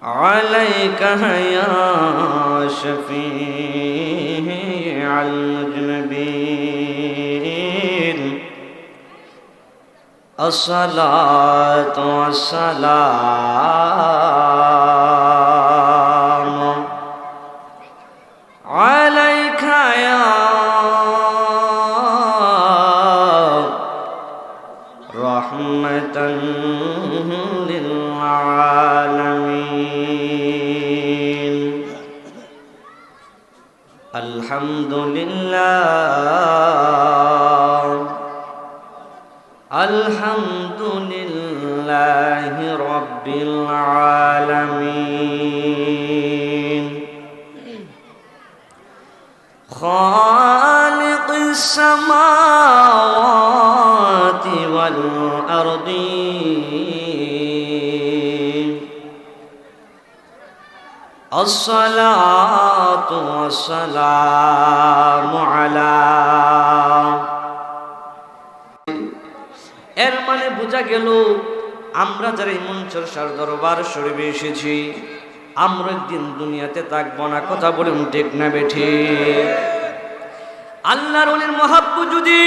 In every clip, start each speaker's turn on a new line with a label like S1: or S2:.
S1: عليك يا شفيع المذنبين الصلاة والسلام عليك يا رحمة للعالمين الحمد لله الحمد لله رب العالمين خالق السماوات والأرضين الصلاة والسلام على এর মানে বোঝা গেল আমরা যারা ইমন চর্চার দরবার শরীফে এসেছি আমরা একদিন দুনিয়াতে থাকবো না, কথা বলুন ঠিক না বেঠি? আল্লাহর ওলির মহাব্বত যদি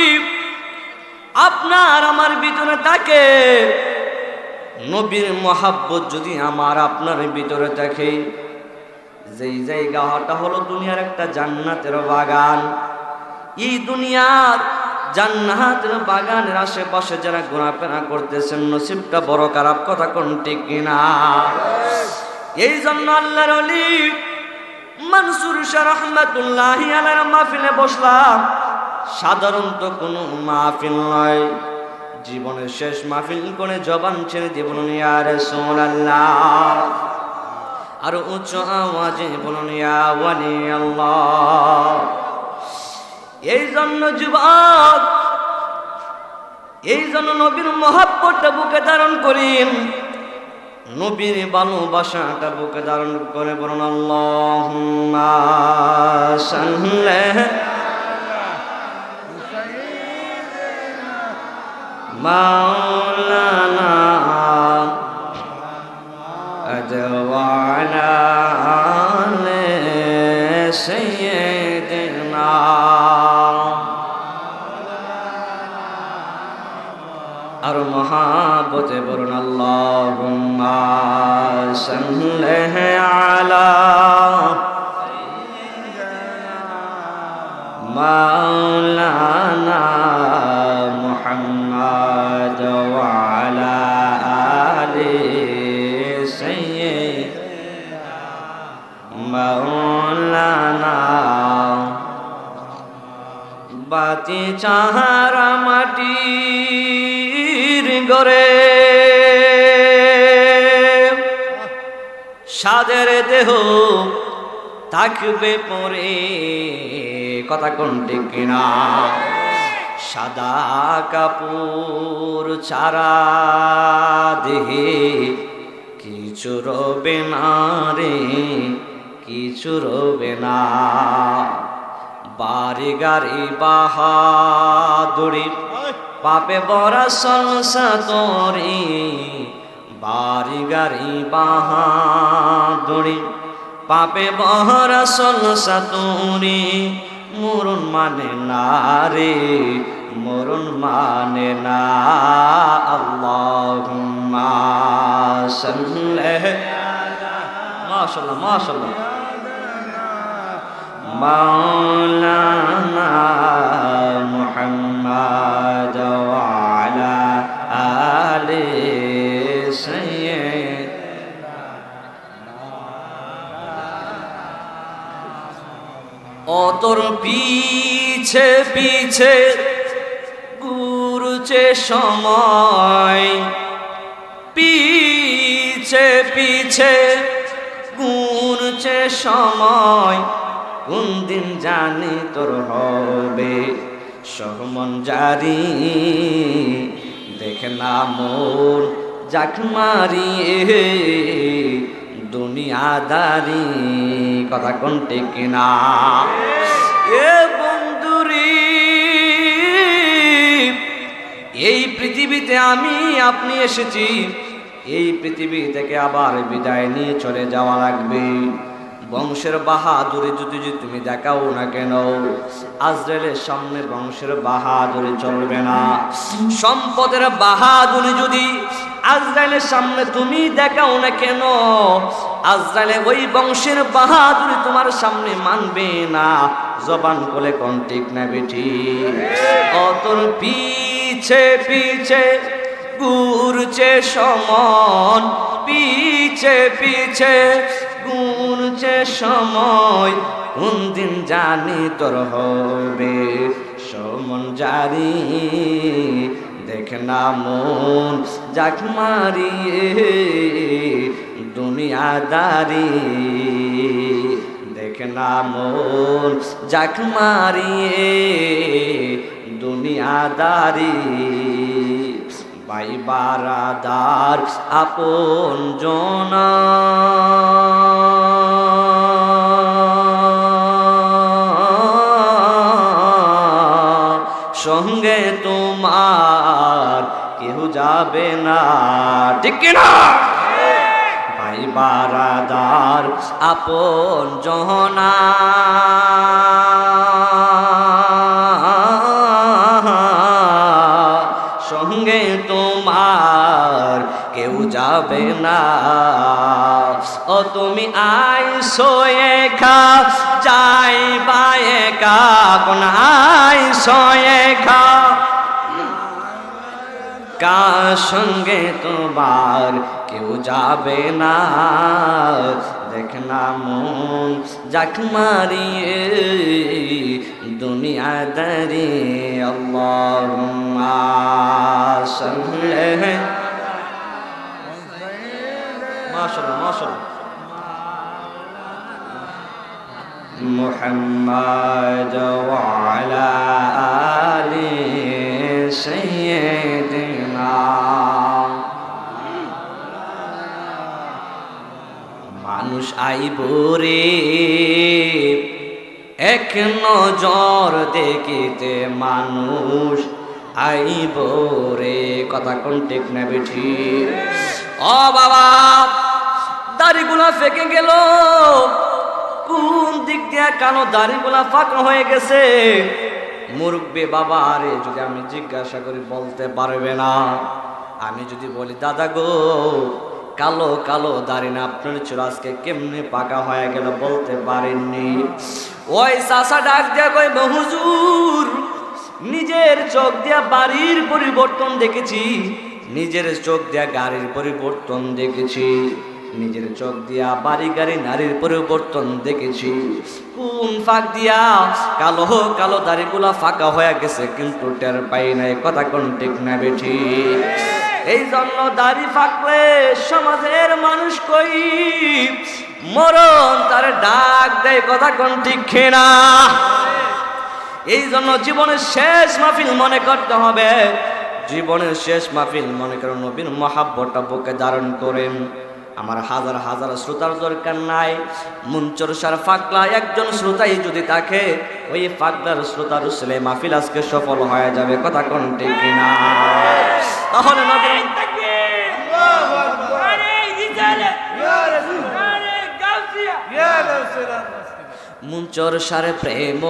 S1: আপনার আমার ভিতরে থাকে, নবীর মহাব্বত যদি আমার আপনার ভিতরে থাকে, যেই জায়গাটা হলো দুনিয়ার একটা জান্নাতের বাগান, এই দুনিয়ার জান্নাতের বাগানের আশেপাশে যারা ঘোরাফেরা করতেছেন নসিবটা বড় খারাপ, কথা কোন ঠিক কিনা? এই জন্য আল্লাহর ওলি মনসুর শাহ রহমাতুল্লাহি আলাইহির মাহফিলে বসলাম। সাধারণত কোনো মাহফিল নয়, জীবনের শেষ মাহফিল করে জবান ছেড়ে দিয়ে বলুন ইয়া রাসূলুল্লাহ, আর উচ্চ আওয়াজে বলুন ইয়া ওয়ালি আল্লাহ। এই জন্য যুবক, এই জন্য নবীর মহব্বতটা বুকে ধারণ করেন, নবীর ভালোবাসাটা বুকে ধারণ করে বলুন আল্লাহুম্মা সাল্লি মাওলানা আজওয়ালা আলে সাইয়্যিদিনা আর মহাব্বতে বলুন আল্লাহুম্মা সাল্লি আলা মাওলানা মুহাম্মাদ ওয়া আলা আলি সাইয়্যিদিনা মাওলানা। বাতি চাহারা মাটি গরে সাদের দেহ থাকবে পরে, কথা কোন ঠিক কিনা? সাদা কাপড় ছাড়া দেহে কিছু রবে না রে, কিছু রবে না। বাড়ি গাড়ি বাহাদুরি পাপে বড়া সলসা তোরি, বাড়ি গাড়ি বাহাদুরি পাপে বড়া সলসা তোরি। মরণ মানে না রে, মরণ মানে না। আল্লাহুম্মা সাল্লি মাশাআল্লাহ মাশাআল্লাহ মাওলানা মুহাম্মাদ ওয়া আলা আলি সাইয়্যিদিনা। ও তোর পিছে পিছে ঘুরছে সময়, পিছে পিছে ঘুরছে সময়, কোন দিন জানি তোর হবে সহমন জারি। দেখে না মোর জাক মারিয়ে দুনিয়াদারি, কথা কোন ঠিক না? এ বন্ধুরি, এই পৃথিবীতে আমি আপনি এসেছি, এই পৃথিবী থেকে আবার বিদায় নিয়ে চলে যাওয়া লাগবে। বংশের বাহাদুরি যদি তুমি দেখাও না কেন, আজরাইলের সামনে বংশের বাহাদুরি চলবে না। সম্পদের বাহাদুরি যদি আজরাইলের সামনে তুমি দেখাও না কেন, আজরাইলে ওই বংশের বাহাদুরি তোমার সামনে মানবে না। জবান বলে কোন ঠিক না বেঠি? অতর পিছে পিছে ঘুরছে সমন, পিছে পিছে ঘুরছে সময়, কোন দিন জানি তোর হবে সমন জারি। দেখ না মন যাক মারিয়ে দুনিয়াদারি, দেখ না মন যাক মারিয়ে দুনিয়াদারি। ভাই বারাদার আপন জনা সঙ্গে তোমার কেউ যাবে না, ঠিক কিনা? ভাই বারাদার আপন জনা সঙ্গে তোমার কেউ যাবে না। ও তুমি আইসো একা যাইবা একা, কোন আইসো একা কার সঙ্গে তোমার কেউ যাবে না। দেখ না মন যাক মারিয়ে দুনিয়াদারি। আল্লাহুম্মা সাল্লি মাশাআল্লাহ মাশাআল্লাহ মুহাম্মাদ ওয়া আলা আলি সাইয়্যিদিনা। মানুষ আইব রে এক নজর দেখিতে, মানুষ আইব রে। কথা কোন ঠিক না বেঠি? ও বাবা, দাড়িগুলা ফেকে গেল, কোন দিক দিয়ে কানো দাড়িগুলা ফাঁকা হয়ে গেছে? মুরব্বী বাবা আরে যদি আমি জিজ্ঞাসা করি বলতে পারবে না। আমি যদি বলি দাদা গো কালো কালো দাড়ি না আপনার ছিল, আজকে কেমনে পাকা হয়ে গেল বলতে পারেননি। ওই চাচা ডাক দিয়া কই হুজুর, নিজের চোখ দিয়া বাড়ির পরিবর্তন দেখেছি, নিজের চোখ দিয়া গাড়ির পরিবর্তন দেখেছি, নিজের চোখ দিয়া বাড়ি গাড়ি নারীর পরিবর্তন দেখেছি। কোন ফাঁক দিয়া কালো কালো দাড়িগুলা ফাঁকা হয়ে গেছে কিন্তু টের পাই নাই। কথা কোন ঠিক না বেঠি? এই জন্য দাড়ি ফাঁকলে সমাজের মানুষ কই মরণ তার ডাক দেয়। কথা কোন ঠিক না? এই জন্য জীবনের শেষ মাহফিল মনে করতে হবে, জীবনের শেষ মাহফিল মনে করে নবীর মহাব্বতটা বুকে ধারণ করেন। আমার হাজার হাজার শ্রোতার দরকার নাই, মুনচরসার ফাকলা একজন শ্রোতাই যদি থাকে, ওই ফাকলার শ্রোতার উসলে মাহফিল আজকে সফল হয়ে যাবে। কথা কোন ঠিক না? তাহলে নবীর মুনচরসার প্রেম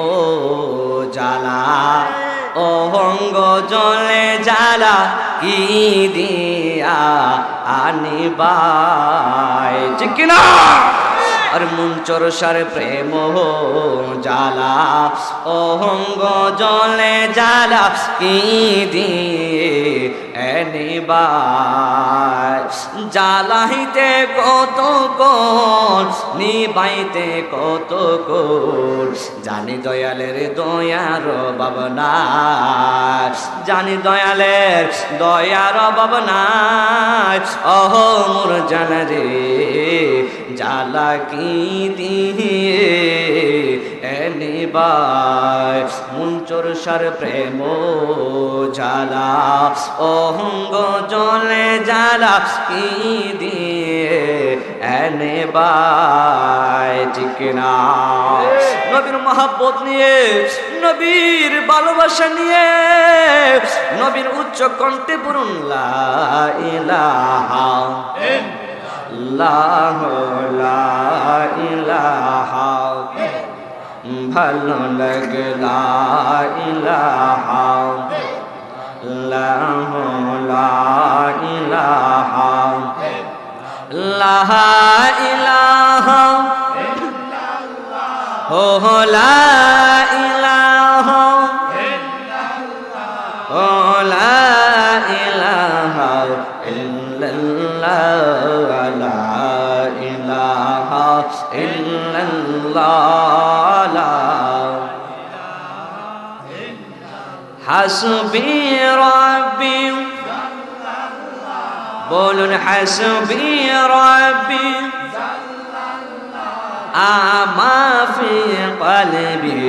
S1: জ্বালা অহঙ্গ জলে জ্বালা কি দিয়া আনিবাই, ঠিক কিনা? আর মুনচরসার প্রেম জ্বালা অহঙ্গ জলে জ্বালা কি দিয়ে এনিবাই। জ্বালাইতে কত কোন নিবাইতে কত কোন, জানি দয়ালের দয়ার ভাবনা, জানি দয়ালের দয়ার ভাবনা। অহ মোর জানা রে জ্বালা কি দিয়ে এনিবাই। মুনচরসার প্রেম জ্বালা অহঙ্গ জলে জ্বালা কি দিয়ে এনিবাই। যায় ঠিক কিনা? নবীর মহব্বত নিয়ে, নবীর ভালোবাসা নিয়ে, নবীর উচ্চ কণ্ঠে পড়ুন লা ইলাহা ইল্লাল্লাহ, লা ইলাহা, ভালো লাগে লা ইলাহা ইল্লাল্লাহ, লা ইলাহা, লা ইলাহা ও লা ইলাহা ও লা ইলাহা ইল্লাল্লাহ, লা ইলাহা ইল্লাল্লাহ, হাসবি রাব্বি, বলুন হাসবি রাব্বি, আমা ফি কলবি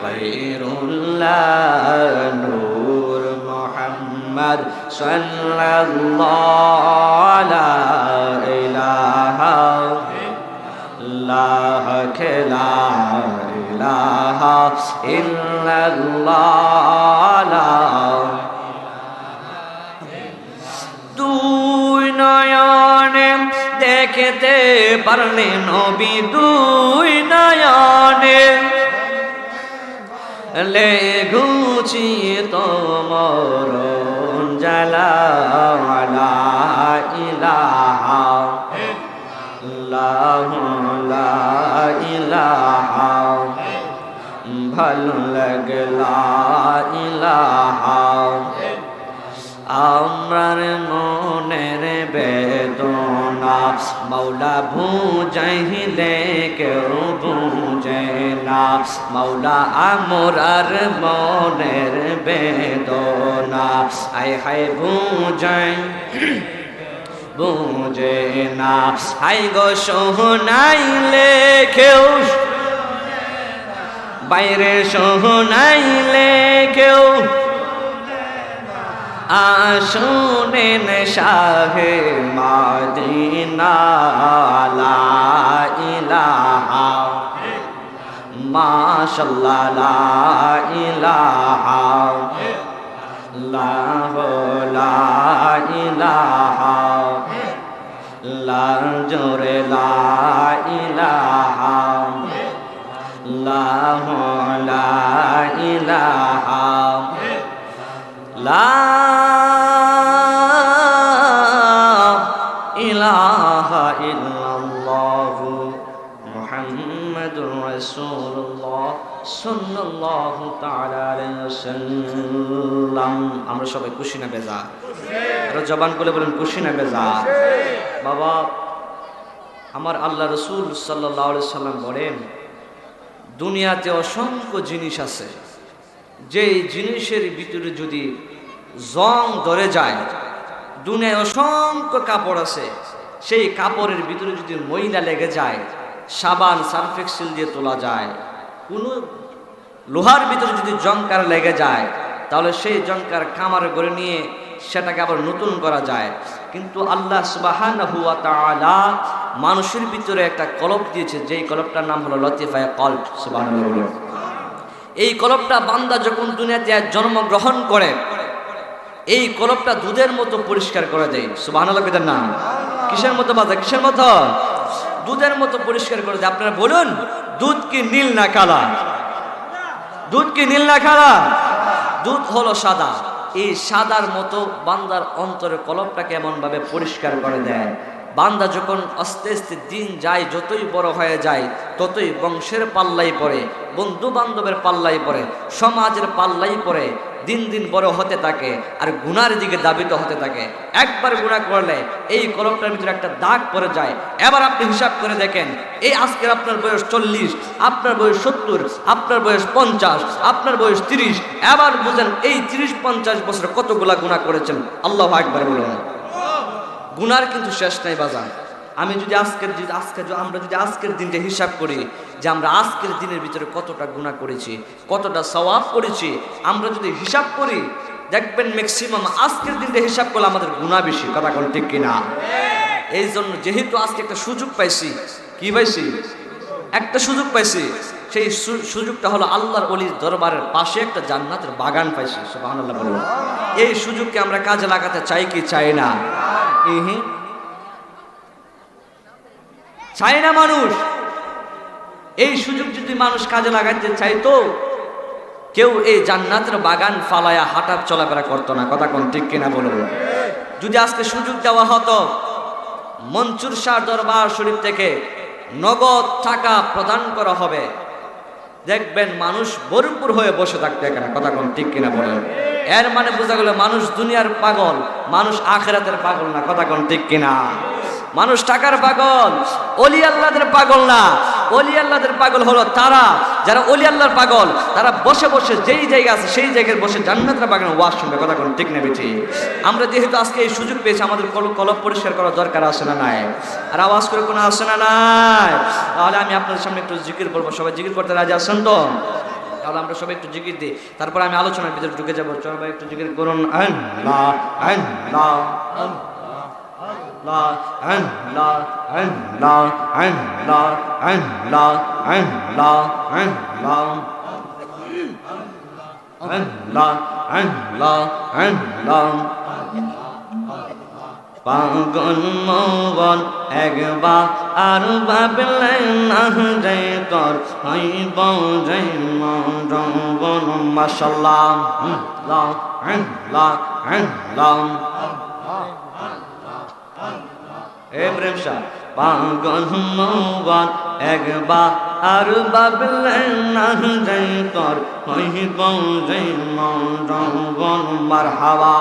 S1: গায়রুল্লাহ, নূর মুহাম্মদ সাল্লাল্লাহু লা ইলাহা ইল্লাল্লাহ, লা ইলাহা ইল্লাল্লাহ, দুই নয়নে দেখতে পারলে নবী, দুই নয়নে লেগুছি তোমার জালা, লা ইলাহা ইল্লাল্লাহ, লা ইলাহা, ভালো লাগে লা ইলাহা, আমার মনের বেদনা মৌলা বুঝাইলে কেউ বুঝে না, মৌলা আমরার মনের বেদনা আয় হায় বুঝাই বুঝে না, হাই গো শোনাইলে কেউ, বাইরে শোনাইলে কেউ, আসুনেন শাহে মদিনা, লা ইলাহা মাশাআল্লাহ, লা ইলাহা ইল্লাল্লাহ, লা ইলাহা, লা জোরে লা ইলাহা ইল্লাল্লাহ, লা ইলাহা, লা ইলাহা ইল্লাল্লাহ, মুহাম্মাদুর রাসূলুল্লাহ সাল্লাল্লাহু তাআলা আলাইহি ওয়াসাল্লাম। আমরা সবাই খুশি না বেজার? আরো জবান করে বলেন খুশি না বেজার? বাবা, আমার আল্লাহ রাসূল সাল্লাল্লাহু আলাইহি সাল্লাম বলেন, দুনিয়াতে অসংখ্য জিনিস আছে, যেই জিনিসের ভিতরে যদি জং ধরে যায়, দুনিয়ায় অসংখ্য কাপড় আছে, সেই কাপড়ের ভিতরে যদি ময়লা লেগে যায়, সাবান সার্ফ এক্সেল দিয়ে তোলা যায়, কোনো লোহার ভিতরে যদি জংকার লেগে যায়, তাহলে সেই জংকার কামারে করে নিয়ে সেটাকে আবার নতুন করা যায়। কিন্তু আল্লাহ সুবহানাহু ওয়া তাআলা মানুষের ভিতরে একটা কলব দিয়েছে, যেই কলবটার নাম হলো লতিফায়ে কলব। সুবহানাল্লাহ। এই কলবটা বান্দা যখন দুনিয়াতে জন্মগ্রহণ করে, এই কলবটা দুধের মতো পরিষ্কার করে দেয়। সুবহানাল্লাহ কইতেন না? কিসের মতো বাজা? কিসের মতো? দুধের মতো পরিষ্কার করে দেয়। আপনারা বলুন, দুধ কি নীল না কালা? দুধ কি নীল না কালা? দুধ হলো সাদা। এই সাদার মতো বান্দার অন্তরের কলবটাকে এমন ভাবে পরিষ্কার করে দেয়, বান্দা যখন আস্তে আস্তে দিন যায়, যতই বড় হয়ে যায়, ততই বংশের পাল্লাই পড়ে, বন্ধু বান্ধবের পাল্লাই পড়ে, সমাজের পাল্লাই পড়ে, দিন দিন বড় হতে থাকে আর গুনার দিকে দাবিত হতে থাকে। একবার গুনাহ করলে এই কলবটার ভিতরে একটা দাগ পড়ে যায়। এবার আপনি হিসাব করে দেখেন, এই আজকের আপনার বয়স 40, আপনার বয়স 70, আপনার বয়স 50, আপনার বয়স 30, এবার বুঝেন এই 30-50 বছরে কতগুলা গুনাহ করেছেন। আল্লাহু আকবার বলুন। গুনার কিন্তু শেষ নাই বাজান। আমরা যদি আজকের দিনটা হিসাব করি যে আমরা আজকের দিনের ভিতরে কতটা গুনাহ করেছি, কতটা সওয়াব করেছি, আমরা যদি হিসাব করি দেখবেন ম্যাক্সিমাম আজকের দিনটা হিসাব করলে আমাদের গুনাহ বেশি। কথা কোন ঠিক কিনা? এই জন্য যেহেতু আজকে একটা সুযোগ পাইছি, কি পাইছি? একটা সুযোগ পাইছি, সেই সুযোগটা হলো আল্লাহর ওলির দরবারের পাশে একটা জান্নাতের বাগান পাইছি। সুবহানাল্লাহ বলুন। এই সুযোগকে আমরা কাজে লাগাতে চাই কি চাই না? চাই না মানুষ। এই সুযোগ যদি মানুষ কাজে লাগাতে চাইতো, কেউ এই জান্নাতের বাগান ফালায়া হাঁটা চলাফেরা করতো না। কথা কোন ঠিক কিনা বলুন? যদি আজকে সুযোগ দেওয়া হতো, মনসুর শাহ দরবার শরীফ থেকে নগদ টাকা প্রদান করা হবে, দেখবেন মানুষ ভরপুর হয়ে বসে থাকতো এখানে। কথা কোন ঠিক কিনা বলেন? এর মানে বোঝা গেল মানুষ দুনিয়ার পাগল, মানুষ আখিরাতের পাগল না। কথা কোন ঠিক কিনা? মানুষ টাকার পাগল, ওলি আল্লাহদের পাগল না। ওলি আল্লাহদের পাগল হলো তারা, যারা ওলি আল্লাহর পাগল, তারা বসে বসে যেই জায়গা আছে সেই জায়গায় বসে জান্নাতের বাগানে ওয়াজ শুনবে। কথা কোন ঠিক না বেঠি? আমরা যেহেতু আজকে এই সুযোগ পেয়েছি, আমাদের কলব পরিষ্কার করার দরকার আছে না নাই? আর আওয়াজ করে কোনো আছে না নাই? তাহলে আমি আপনাদের সামনে একটু জিকির বলবো, সবাই জিকির করতে রাজি আছেন তো? তাহলে আমরা সবাই একটু জিকির দিই, তারপর আমি আলোচনার ভিতরে ঢুকে যাবো। চলো ভাই একটু জিকির করুন। আল্লাহ আল্লাহ আল্লাহ আল্লাহ আল্লাহ আল্লাহ আল্লাহ আল্লাহ আল্লাহ আল্লাহ আল্লাহ। পাগল মন একবার আর ভাবলে না রে তোর হইব রে মন। মাশাআল্লাহ আল্লাহ আল্লাহ আল্লাহ। ইব্রাহিম শাহ পাগল মন একবার আর ভাবলে না রে তোর হইব রে মন। মারহাবা।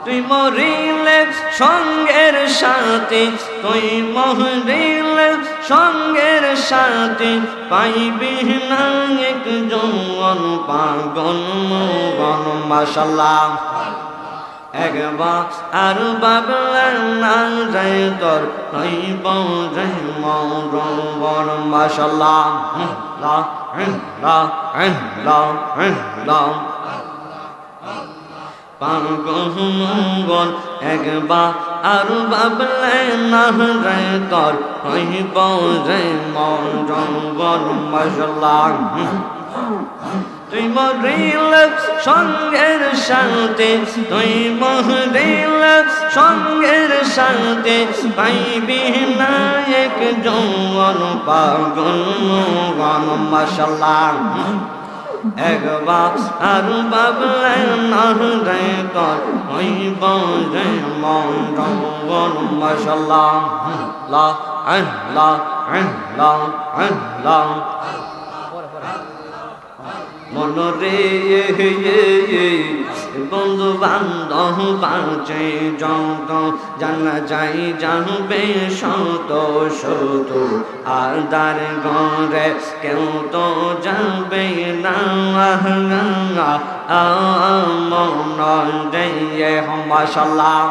S1: তুই মরিলে সঙ্গের সাথে, তুই মরিলে সঙ্গের সাথে, পাইবি না এক যৌবন পাগল মন। মাশাআল্লাহ। একবার আর ভাবলে না রে তোর হইব রে মন। মাশাআল্লাহ আল্লাহ আল্লাহ আল্লাহ আল্লাহ। পাগল মন একবার আর ভাবলে না রে তোর হইব রে মন। মাশাআল্লাহ। তুই মরিলে সঙ্গের সাথে, তুই মরিলে সঙ্গের সাথে, পাইবি না এক যৌবন পাগল মন। মাশাআল্লাহ। একবার আর ভাবলে না রে তোর হইব রে মন। মাশাআল্লাহ আল্লাহ আল্লাহ আল্লাহ আল্লাহ। মনরে বন্ধু বান্ধব বাঁচে যত, জানা যাই জানবে শত শত, আর দার ঘরে কেউ তো যাবে না। মনরে মাশাআল্লাহ।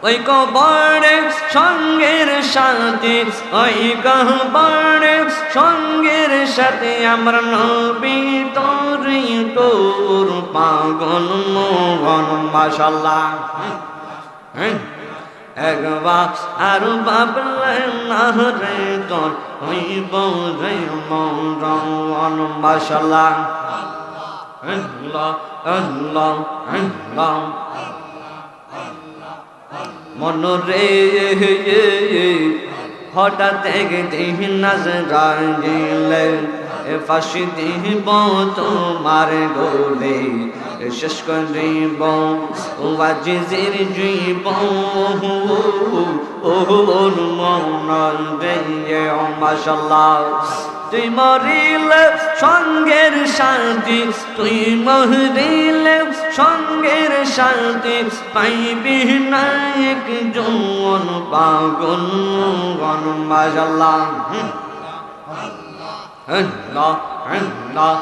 S1: ওই কবরে সঙ্গের সাথে, ওই কবরে সঙ্গের সাথে, আমরা নবী তোরে তোর পাগল মন। মাশাআল্লাহ। একবার আর ভাবলে না রে তোর হইব রে মন। মাশাআল্লাহ আল্লাহ আল্লাহ আল্লাহ। মনরে হঠাৎ একদিন নাজরাইলে ফাঁসি দিব তোমার গোলে, শেষ করিব ওয়াজিজের জীবন মনরে। মাশাআল্লাহ। তুই মরিলে সঙ্গের সাথে, তুই মরিলে সঙ্গের সাথে, পাইবি না এক যৌবন পাগল মন। মাশাআল্লাহ আল্লাহ আল্লাহ।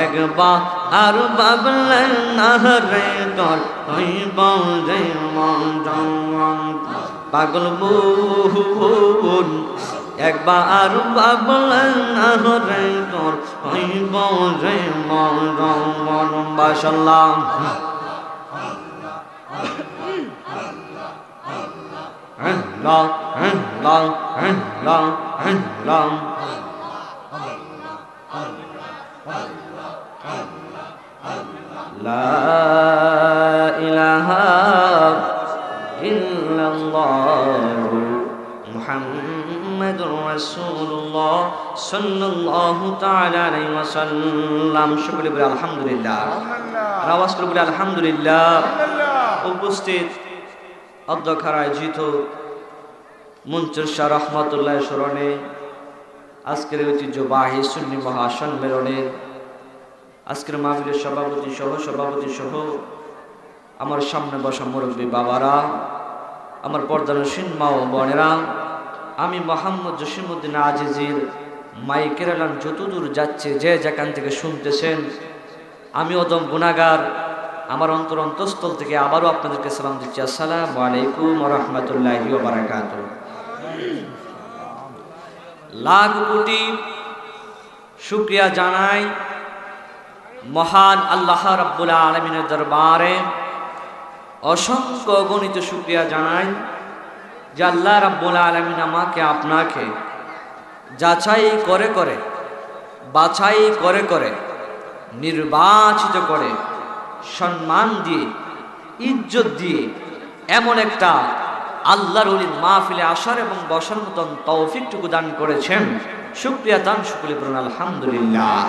S1: একবার আর ভাবলে না রে তোর হইব রে মন। পাগল মন একবার আর ভাবলে না রে তোর হইব রে মন। মাশাআল্লাহ। আল্লাহ আল্লাহ আল্লাহ আল্লাহ লা ইলাহা ইল্লাল্লাহ মুহাম্মাদুর রাসূলুল্লাহ সাল্লাল্লাহু তাআলা আলাইহি ওয়াসাল্লাম। সকলে বলি আলহামদুলিল্লাহ। আর আওয়াজ করে বলি আলহামদুলিল্লাহ। উপস্থিত অধ্যক্ষের আয়োজিত মুনচির শাহ রহমাতুল্লাহ স্মরণে আজকের ঐতিহ্যবাহী সুন্নি মহাসম্মেলনের আজকের মাহফিলের সভাপতি সহ আমার সামনে বসা মুরব্বী বাবারা, আমার পর্দানসীন মা ও বোনেরা, আমি মোহাম্মদ জসিমউদ্দিন আজিজির মাইকের এলান যতদূর যাচ্ছে, যে যেখান থেকে শুনতেছেন, আমি অদম গুনাহগার, আমার অন্তরস্থল থেকে আবারও আপনাদেরকে সালাম দিচ্ছি। আসসালামু আলাইকুম ওয়া রাহমাতুল্লাহি ওয়া বারাকাতুহু। লাখ কোটি শুকরিয়া জানাই মহান আল্লাহ রাব্বুল আলামিনের দরবারে, অসংখ্য গণিত শুকরিয়া জানাই যে আল্লাহ রাব্বুল আলামিন আমাকে আপনাকে যাচাই করে করে বাছাই করে করে নির্বাচিত করে সম্মান দিয়ে ইজ্জত দিয়ে এমন একটা আল্লাহর ওলির মাহফিলে আসার এবং বসার মতন তৌফিকটুকু দান করেছেন। শুকরিয়া দান শুকরিয়া বলুন আলহামদুলিল্লাহ।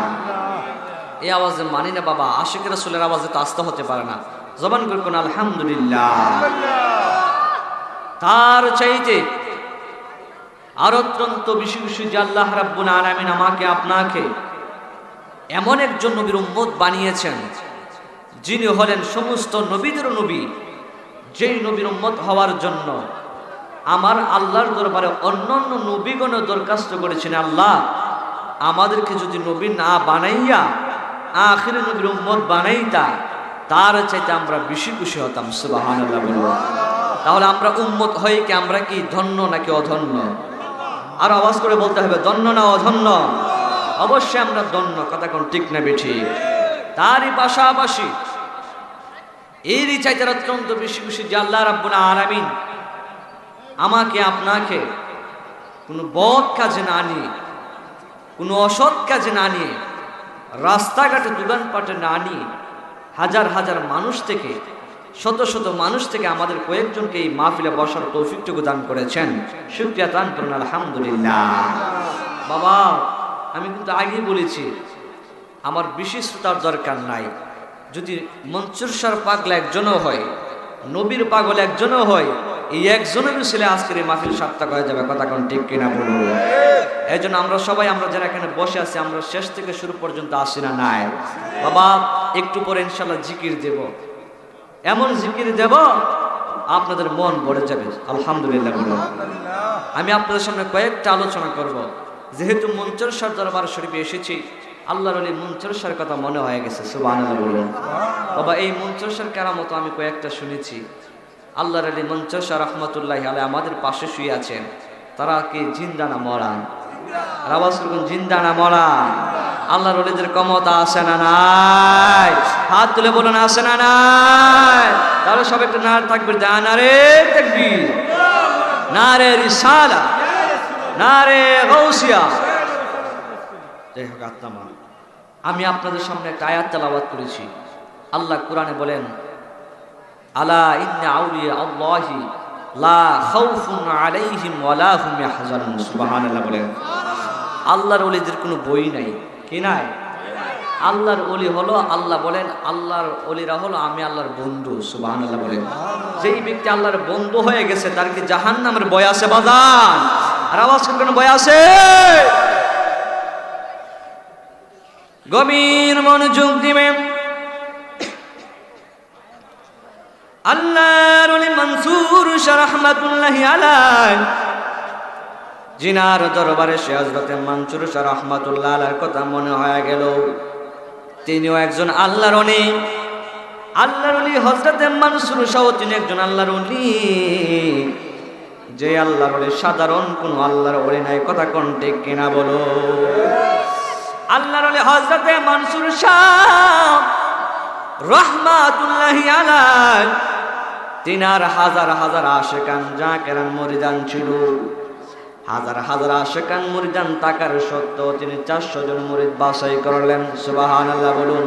S1: এই আওয়াজে মানি না বাবা, আশিক রাসূলের আওয়াজে তো আসতে হতে পারে না, জবান করে কোন আলহামদুলিল্লাহ। তার চাইতে আরো অত্যন্ত বেশি খুশি যে আল্লাহ রাব্বুল আলামিন আমাকে আপনাকে এমন একজন নবীর উম্মত বানিয়েছেন যিনি হলেন সমস্ত নবীদের নবী, যেই নবীর উম্মত হওয়ার জন্য আমার আল্লাহর দরবারে অন্যান্য নবীগণ দরখাস্ত করেছেন, আল্লাহ আমাদেরকে যদি নবী না বানাইয়া আখিরি নবীর উম্মত বানাইতা তার চাইতে আমরা বেশি খুশি হতাম। সুবহানাল্লাহ বলুন। তাহলে আমরা উম্মত হয়ে কি আমরা কি ধন্য নাকি অধন্য? আর আওয়াজ করে বলতে হবে ধন্য না অধন্য? অবশ্যই আমরা ধন্য, কথা কোন ঠিক না বেঠি। তারই পাশাপাশি এরই চাইতে অত্যন্ত বেশি খুশি যে আল্লাহ রাব্বুল আলামিন আমাকে আপনাকে কোনো বদ কাজে না নিয়ে, কোনো অসৎ কাজে না নিয়ে, রাস্তাঘাটে দোকানপাটে না নিয়ে হাজার হাজার মানুষ থেকে শত শত মানুষ থেকে আমাদের কয়েকজনকে এই মাহফিলে বসার তৌফিকটুকু দান করেছেন। শুকরিয়া দান করুন আলহামদুলিল্লাহ। বাবা আমি কিন্তু আগেই বলেছি আমার বিশেষ শ্রোতার দরকার নাই, যদি মনসুর শাহ পাগলা একজনও হয়, নবীর পাগল একজনও হয়, এই একজনের ছেলে আজকের এই মাহফিল সার্থক হয়ে যাবে, কথা কোন ঠিক কিনা বলবো। এই জন্য আমরা সবাই, আমরা যারা এখানে বসে আছি, আমরা শেষ থেকে শুরু পর্যন্ত আসি না নাই বাবা। একটু পরে ইনশাল্লাহ জিকির দেব, এমন জিকির দেব আপনাদের মন ভরে যাবে। আলহামদুলিল্লাহ বলুন। আমি আপনাদের সামনে কয়েকটা আলোচনা করব, যেহেতু মুনচির শাহ দরবার শরীফে এসেছি, আল্লাহর ওলি মুনচির শাহর কথা মনে হয়ে গেছে। সুবহানাল্লাহ বলুন। বাবা এই মুনচির শাহর কেরামত আমি কয়েকটা শুনেছি। আল্লাহর ওলি মুনচির শাহ রহমাতুল্লাহি আলাইহি আমাদের পাশে শুয়ে আছেন, তারা কি জিন্দা না মরা? আওয়াজ করুন জিন্দা না মরা? আল্লাহর ওলিদের ক্ষমতা আছে না নাই? হাত তুলে বলুন আছে না নাই? তাহলে সব একটা নারে তাকবীর দেন, নারে তাকবীর, নারে রিসালা, নারে গাউসিয়া। যাই হোক আত্মা, আমি আপনাদের সামনে একটা আয়াত তেলাওয়াত করেছি। আল্লাহ কোরআনে বলেন আলা ইন্না আউলিয়া আল্লাহি লা খাউফুন আলাইহিম ওয়ালা হুম ইয়াহজানুন। সুবহানাল্লাহ বলেন। আল্লাহর ওলিদের কোনো বই নাই, কি নাই? আল্লাহর ওলি হলো, আল্লাহ বলেন আল্লাহর ওলিরা হলো আমি আল্লাহর বন্ধু। সুবহানাল্লাহ বলেন। যেই ব্যক্তি আল্লাহর বন্ধু হয়ে গেছে তার কি জাহান্নামের ভয় আছে বাজান? আর আওয়াজ করবেন ভয় আছে? গভীর মনোযোগ দিবেন। আল্লাহর ওলি মনসুর শাহ রহমাতুল্লাহি আলাইহি জিনার দরবারে সে হযরতে মনসুর শাহ রহমাতুল্লাহ আলাইহির কথা মনে হয়ে গেল। তিনিও একজন আল্লাহর ওলি। আল্লাহর ওলি হযরতে মনসুর শাহ, তিনি একজন আল্লাহর ওলি। যে আল্লাহর ওলি সাধারণ কোন আল্লাহর ওলি নাই, কথা কোন ঠিক কিনা বলো? আল্লাহর ওলি হযরতে মনসুর শাহ রহমাতুল্লাহি আলাইহি তিনার হাজার হাজার আশেকান জাকেরান মুরিদান ছিল। হাজার হাজার আশেকান মুরিদান থাকার সত্ত্বেও তিনি 400 জন মুরিদ বাছাই করলেন। সুবহানাল্লাহ বলুন।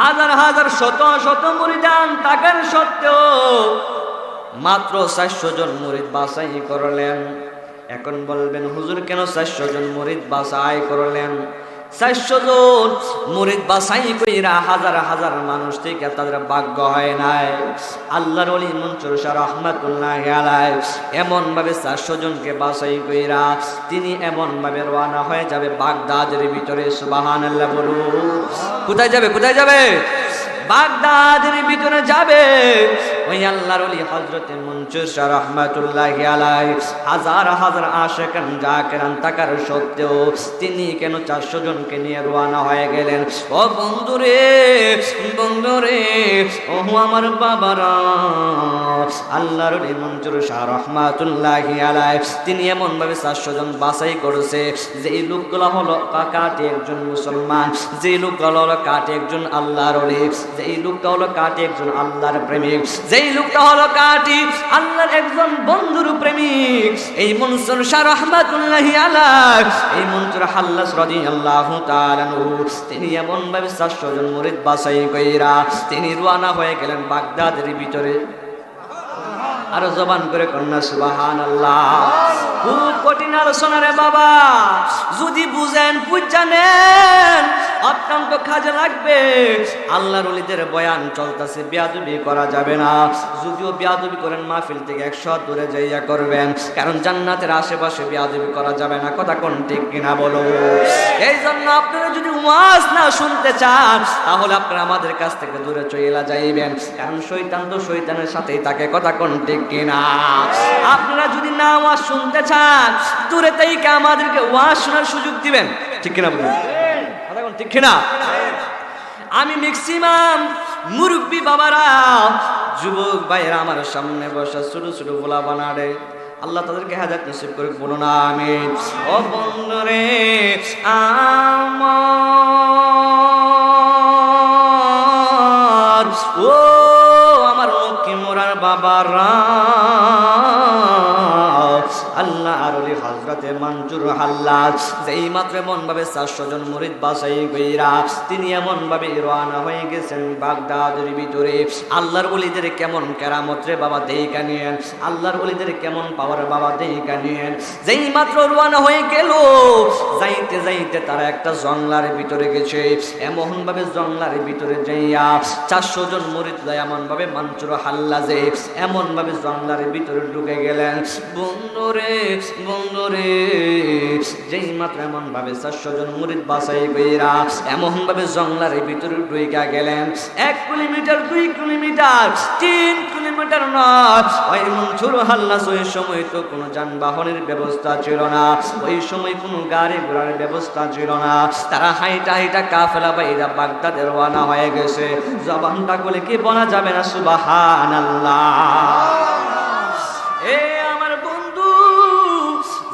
S1: হাজার হাজার শত শত মুরিদান থাকার সত্ত্বেও মাত্র 400 জন মুরিদ বাছাই করলেন। এখন বলবেন হুজুর কেন 400 জন মুরিদ বাছাই করলেন? 400 জন মুরিদ বাছাই কইরা হাজার হাজার মানুষ থেকে তাদের ভাগ্য হয় নাই। আল্লাহর ওলি মনসুর শাহ রাহমাতুল্লাহি আলাইহি এমন ভাবে 400 জনকে বাছাই কইরা তিনি এমন ভাবে রওনা হয়ে যাবে বাগদাদের ভিতরে। সুবহানাল্লাহ বলুন। কোথায় যাবে? কোথায় যাবে? বাগদাদের ভিতরে যাবে। ওই আল্লাহর ওলি হযরতে মনসুর শাহ রাহমাতুল্লাহি আলাইহি হাজার হাজার আশিকান জাকিরান থাকার সত্ত্বেও তিনি কেন 400 জনকে নিয়ে রওনা হয়ে গেলেন? ও বন্ধুরে, বন্ধুরে, ও আমার বাবারা, আল্লাহর ওলি মনসুর শাহ রাহমাতুল্লাহি আলাইহি তিনি এমন ভাবে 400 জন বাছাই করেছে যে এই লোকগুলো হলো কাটি একজন মুসলমান, যে লোকগুলো হলো কাটি একজন আল্লাহর ওলি, যে এই লোকটা হলো কাটি একজন আল্লাহর প্রেমিক, যেই লোকটা হলো কাটি আল্লাহর একজন বন্ধুর প্রেমিক। এই মনসুর শাহ রাহমাতুল্লাহি আলাইহি এই মনসুর হাল্লাস রাদিয়াল্লাহু তাআলা আনহু তিনি এমন ভাবে 400 জন মুরিদ বাছাই কইরা তিনি রওনা হয়ে গেলেন বাগদাদের ভিতরে। আর জবান করে কন্যা সুবহানাল্লাহ। খুব কঠিন আলোচনা রে বাবা, যদি বুঝেন জানেন অত্যন্ত কাজে লাগবে। আল্লাহর ওলিদের বয়ান চলতেছে, বেয়াদবি করা যাবে না। যদিও বেয়াদবি করেন মাহফিল থেকে 100 দূরে যাইয়া করবেন, কারণ জান্নাতের আশেপাশে বেয়াদবি করা যাবে না। কথা কোন ঠিক কিনা বলো? এই জন্য আপনারা যদি ওয়াজ না শুনতে চান তাহলে আপনারা আমাদের কাছ থেকে দূরে চলে যাইবেন, কারণ শয়তান তো শয়তানের সাথেই থাকে। কথা কোন ঠিক কিনা? আপনারা যদি না ওয়াজ শুনতে চান দূরে থেকে আমাদেরকে ওয়াজ শোনার সুযোগ দিবেন। ঠিক কিনা বলুন? কথা কোন ঠিক কিনা? আমি ম্যাক্সিমাম মুরব্বী বাবারা, যুবক ভাইয়েরা আমার সামনে বসা ছোট ছোট গোলা বানাড়ে, আল্লাহ তাদেরকে হেদায়েত নসিব করুক, বলুন আমিন। ও বন্ধুরে আমার, ও আমার লক্ষ্মী মোরার বাবারা, আল্লাহর ওলি হযরতে মনসুর হাল্লাস যেই মাত্র এমন ভাবে 400 জন মুরিদ বাছাই কইরা তিনি এমন ভাবে রওনা হয়ে গেছেন বাগদাদের ভিতরে। আল্লাহর ওলিদের কেমন কেরামত রে বাবা দেইকা নিয়েন, আল্লাহর ওলিদের কেমন পাওয়ার বাবা দেইকা নিয়েন। যেই মাত্র রওনা হয়ে গেল, যাইতে যাইতে তারা একটা জঙ্গলার ভিতরে গেছে। এমন ভাবে জঙ্গলার ভিতরে যাইয়া 400 জন মুরিদ এমন ভাবে মনসুর হাল্লাসে এমন ভাবে জঙ্গলার ভিতরে ঢুকে গেলেন। বন্ধুরে, বন্ধুরে, যেই মাত্র এমন ভাবে 400 জন মুরিদ বাছাই কইরা এমন ভাবে জঙ্গলার ভিতরে ঢুইকা গেলেন। 1 কিলোমিটার, 2 কিলোমিটার, 3 কিলোমিটার নয়। ওই মনসুর হাল্লাস ওই সময় তো কোনো যানবাহনের ব্যবস্থা ছিল না, ওই সময় কোনো গাড়ি ঘোড়ার ব্যবস্থা ছিল না। তারা হাইটা হাইটা কাফেলা বাইরা বাগদাদে রওনা হয়ে গেছে। জবানটা বলে কি বলা যাবে না সুবহানাল্লাহ। এ আমার বন্ধু,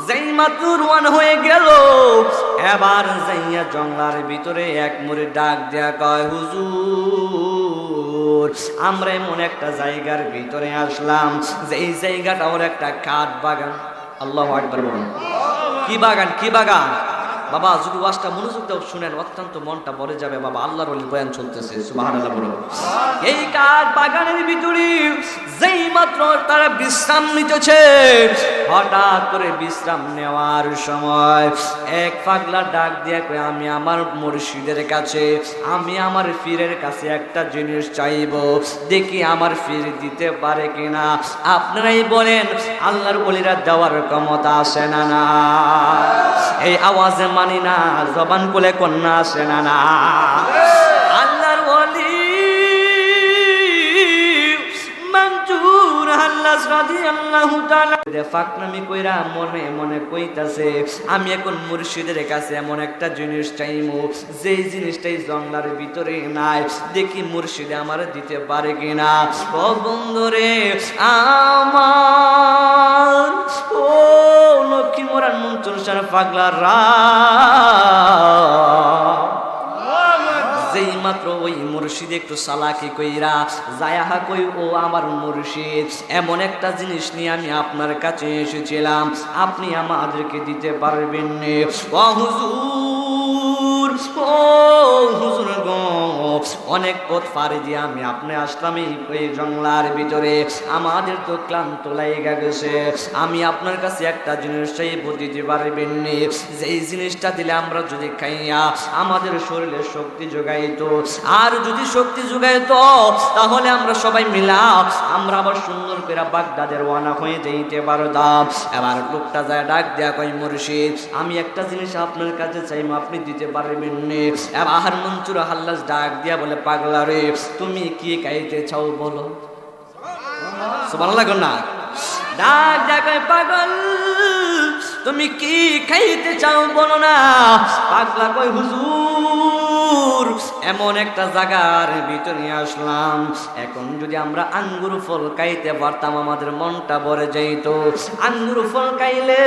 S1: যেই মাত্র রওনা হয়ে গেল, এবার যাইয়া জঙ্গলার ভিতরে এক মুরিদ ডাক দেয়া কয়, হুজুর আমরা এমন একটা জায়গার ভিতরে আসলাম যেই জায়গাটা ওর একটা কাঠ বাগান। আল্লাহু আকবার বলুন। কি বাগান? কি বাগান? বাবা যদি ওয়াজটা মনোযোগ দাও শুনেন, অত্যন্ত মনটা ভরে যাবে বাবা। আল্লাহর ওলি বয়ান চলতেছে, সুবহানাল্লাহ বলুন। এই কাঠ বাগানের ভিতরে যেই মাত্র তারা বিশ্রাম নিতেছে, হঠাৎ করে বিশ্রাম নেওয়ার সময় এক পাগলা ডাক দিয়ে কয়, আমি আমার মুর্শিদের কাছে, আমি আমার পীরের কাছে একটা জিনিস চাইবো, দেখি আমার পীর দিতে পারে কিনা। আপনারাই বলেন আল্লাহর ওলিরা দেওয়ার ক্ষমতা আছে না? না। এই আওয়াজে মানি না, জবান কোলে কন্যা আসে না? না। আল্লাহর ওলি মনসুর হাল্লাস রাদিয়াল্লাহু তাআলা ফাকনামি কইরা মনে মনে কইতাছে, আমি এখন মুর্শিদের কাছে এমন একটা জিনিস চাইমু যেই জিনিসটাই জঙ্গলার ভিতরে নাই, দেখি মুর্শিদে আমার দিতে পারে কিনা। ও বন্ধুরে আমার, ও লক্ষ্মী মোরান মনসুর শাহ পাগলা রা, যেই যেই মাত্র ওই মুর্শিদ একটু সালাকি কইরা যায়া কই, ও আমার মুর্শিদ, এমন একটা জিনিস নিয়ে আমি আপনার কাছে এসেছিলাম, আপনি আমাদেরকে দিতে পারবেন না? ও হুজুর, ও হুজুর গো, অনেক পথ পাড়ি দিয়ে আমি আপনি আসলাম এই জঙ্গলার ভিতরে, আমাদের তো ক্লান্ত লাগা গেছে, আমি আপনার কাছে একটা জিনিস চাইবো, দিতে পারবেন না? যেই জিনিসটা দিলে আমরা যদি খাইয়া আমাদের শরীরে শক্তি যোগাইতো, আর যদি শক্তি যোগাইতো তাহলে আমরা সবাই মিলা আমরা আবার সুন্দর করে বাগদাদের রওনা হয়ে যাইতে পারতাম। এবার লোকটা যায় ডাক দেয়া কই, মুর্শিদ, আমি একটা জিনিস আপনার কাছে চাইবো, আপনি দিতে পারবেন না? এবার মনসুর হাল্লাজ ডাক দিয়া বলে, পাগলা রে, তুমি কি খাইতে চাও বলো? সুবহানাল্লাহ না? ডাক দেয়া কই, পাগল, তুমি কি খাইতে চাও বলো না? পাগলা কই, হুজুর, এমন একটা জায়গার ভিতরে আসলাম, এখন যদি আমরা আঙ্গুর ফল খাইতে পারতাম আমাদের মনটা ভরে যাইত। আঙ্গুর ফল খাইলে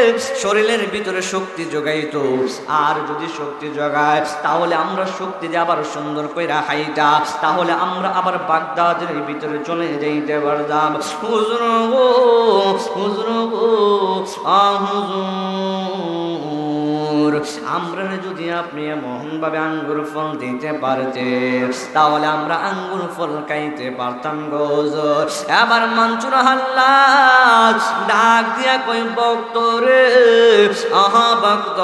S1: শরীরের ভিতরে শক্তি যোগাইতো, আর যদি শক্তি যোগায় তাহলে আমরা শক্তি দিয়ে আবার সুন্দর কইরা হাইটা, তাহলে আমরা আবার বাগদাদের ভিতরে চলে যাইতে পারতাম। হুজুর গো, হুজুর গো, হুজুর, আমরা যদি আপনি এমনভাবে আঙ্গুর ফল দিতে পারতেন তাহলে আমরা আঙ্গুর ফল খাইতে পারতাম গো হুজুর। এবার মনসুর হাল্লাজ ডাক দিয়া কই, ভক্ত রে, আহা ভক্ত,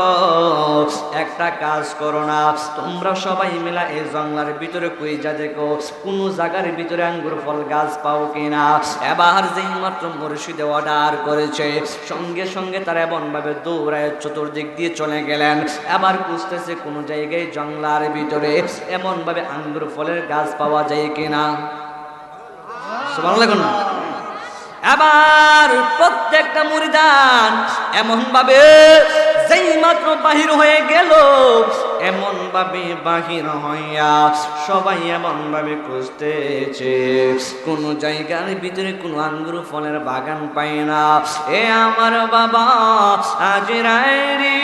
S1: একটা কাজ করো না, তোমরা সবাই মিলা এই জঙ্গলার ভিতরে কই যা দেখো কোন জায়গার ভিতরে আঙ্গুর ফল গাছ পাও কিনা। এবার যেই মাত্র মুর্শিদে অর্ডার করেছে সঙ্গে সঙ্গে তারা এমন ভাবে দৌড়ায় চতুর্দিক দিয়ে চলে গেলেন। এবার খুঁজতেছে কোন জায়গায় জঙ্গলার ভিতরে এমন ভাবে আঙ্গুর ফলের গাছ পাওয়া যায় কিনা। সুবহানাল্লাহ। এবার প্রত্যেকটা মুরিদান এমন ভাবে যেই মাত্র বাহির হয়ে গেল, এমন ভাবে বাহির হইয়া সবাই এমন ভাবে খুঁজতেছে, কোন জায়গার ভিতরে কোন আঙ্গুর ফলের বাগান পায় না। এ আমার বাবা আজরাইরি,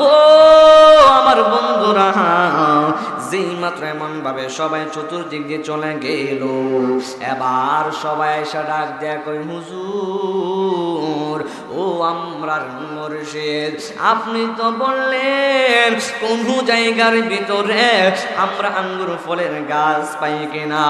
S1: ও আমার বন্ধুরা, যেই মাত্র এমন ভাবে সবাই চতুর্দিক দিয়ে চলে গেল, এবার সবাই এসে ডাক দেয়া কই, হুজুর, ও আমরার মুর্শিদ, আপনি তো বললেন কোন জায়গার ভিতরে আমরা আঙ্গুর ফলের গাছ পাই কিনা।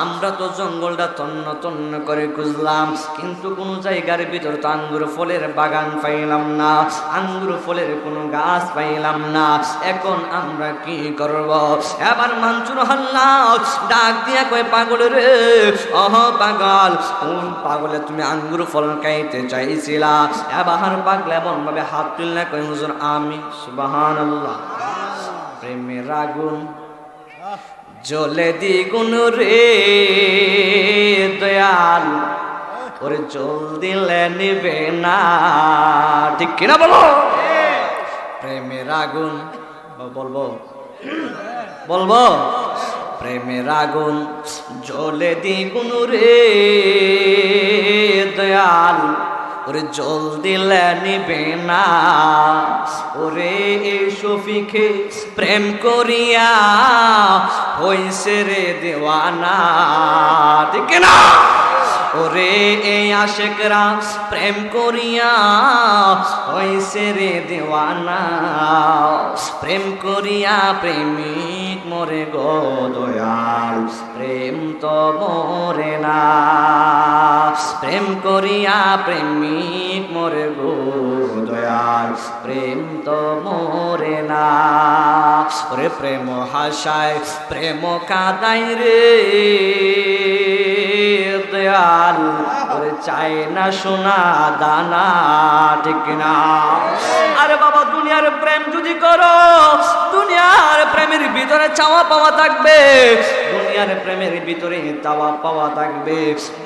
S1: আমরা তো জঙ্গলটা তন্ন তন্ন করে খুঁজলাম, কিন্তু কোন জায়গার ভিতর তো আঙ্গুর ফলের বাগান পাইলাম না, আঙ্গুর ফলের কোনো গাছ পাইলাম না, এখন আমরা কি করব? এবার মনসুর হাল্লাজ ডাক দিয়া কয়, পাগল রে, অহ পাগল, কোন পাগলে তুমি আঙ্গুর ফল খাইতে চাইছিলা? এবার পাগল এমন ভাবে হাত তুললে কয়, হুজুর আমি। সুবহানাল্লাহ। প্রেমের আগুন জ্বলে দ্বিগুণ রে দয়াল, ওরে জল দিলে নিবে না, ঠিক কিনা বলো? প্রেমের আগুন বলবো বলবো, প্রেমের আগুন জ্বলে দ্বিগুণ রে দয়াল, ওরে জল দিলে নিবে না। ওরে এই শফিকে প্রেম করিয়া হইছে রে দেওয়ানা, ঠিক না? ওরে এই আশেকরা প্রেম করিয়া হইছে রে দেওয়ানা, প্রেম করিয়া প্রেমিক মরে গো দয়াল, প্রেম তো মরে না, প্রেম করিয়া প্রেমিক মরে গো দয়াল, প্রেম তো মরে না। ওরে প্রেম হাসায় প্রেম কাদাই রে দয়াল, ওরে চাই না সোনা দানা, ঠিক না? আরে বাবা, দুনিয়ার প্রেম যদি করো, দুনিয়ার প্রেমের ভিতরে চাওয়া পাওয়া থাকবে, দুনিয়ার প্রেমের ভিতরে চাওয়া পাওয়া থাকবে,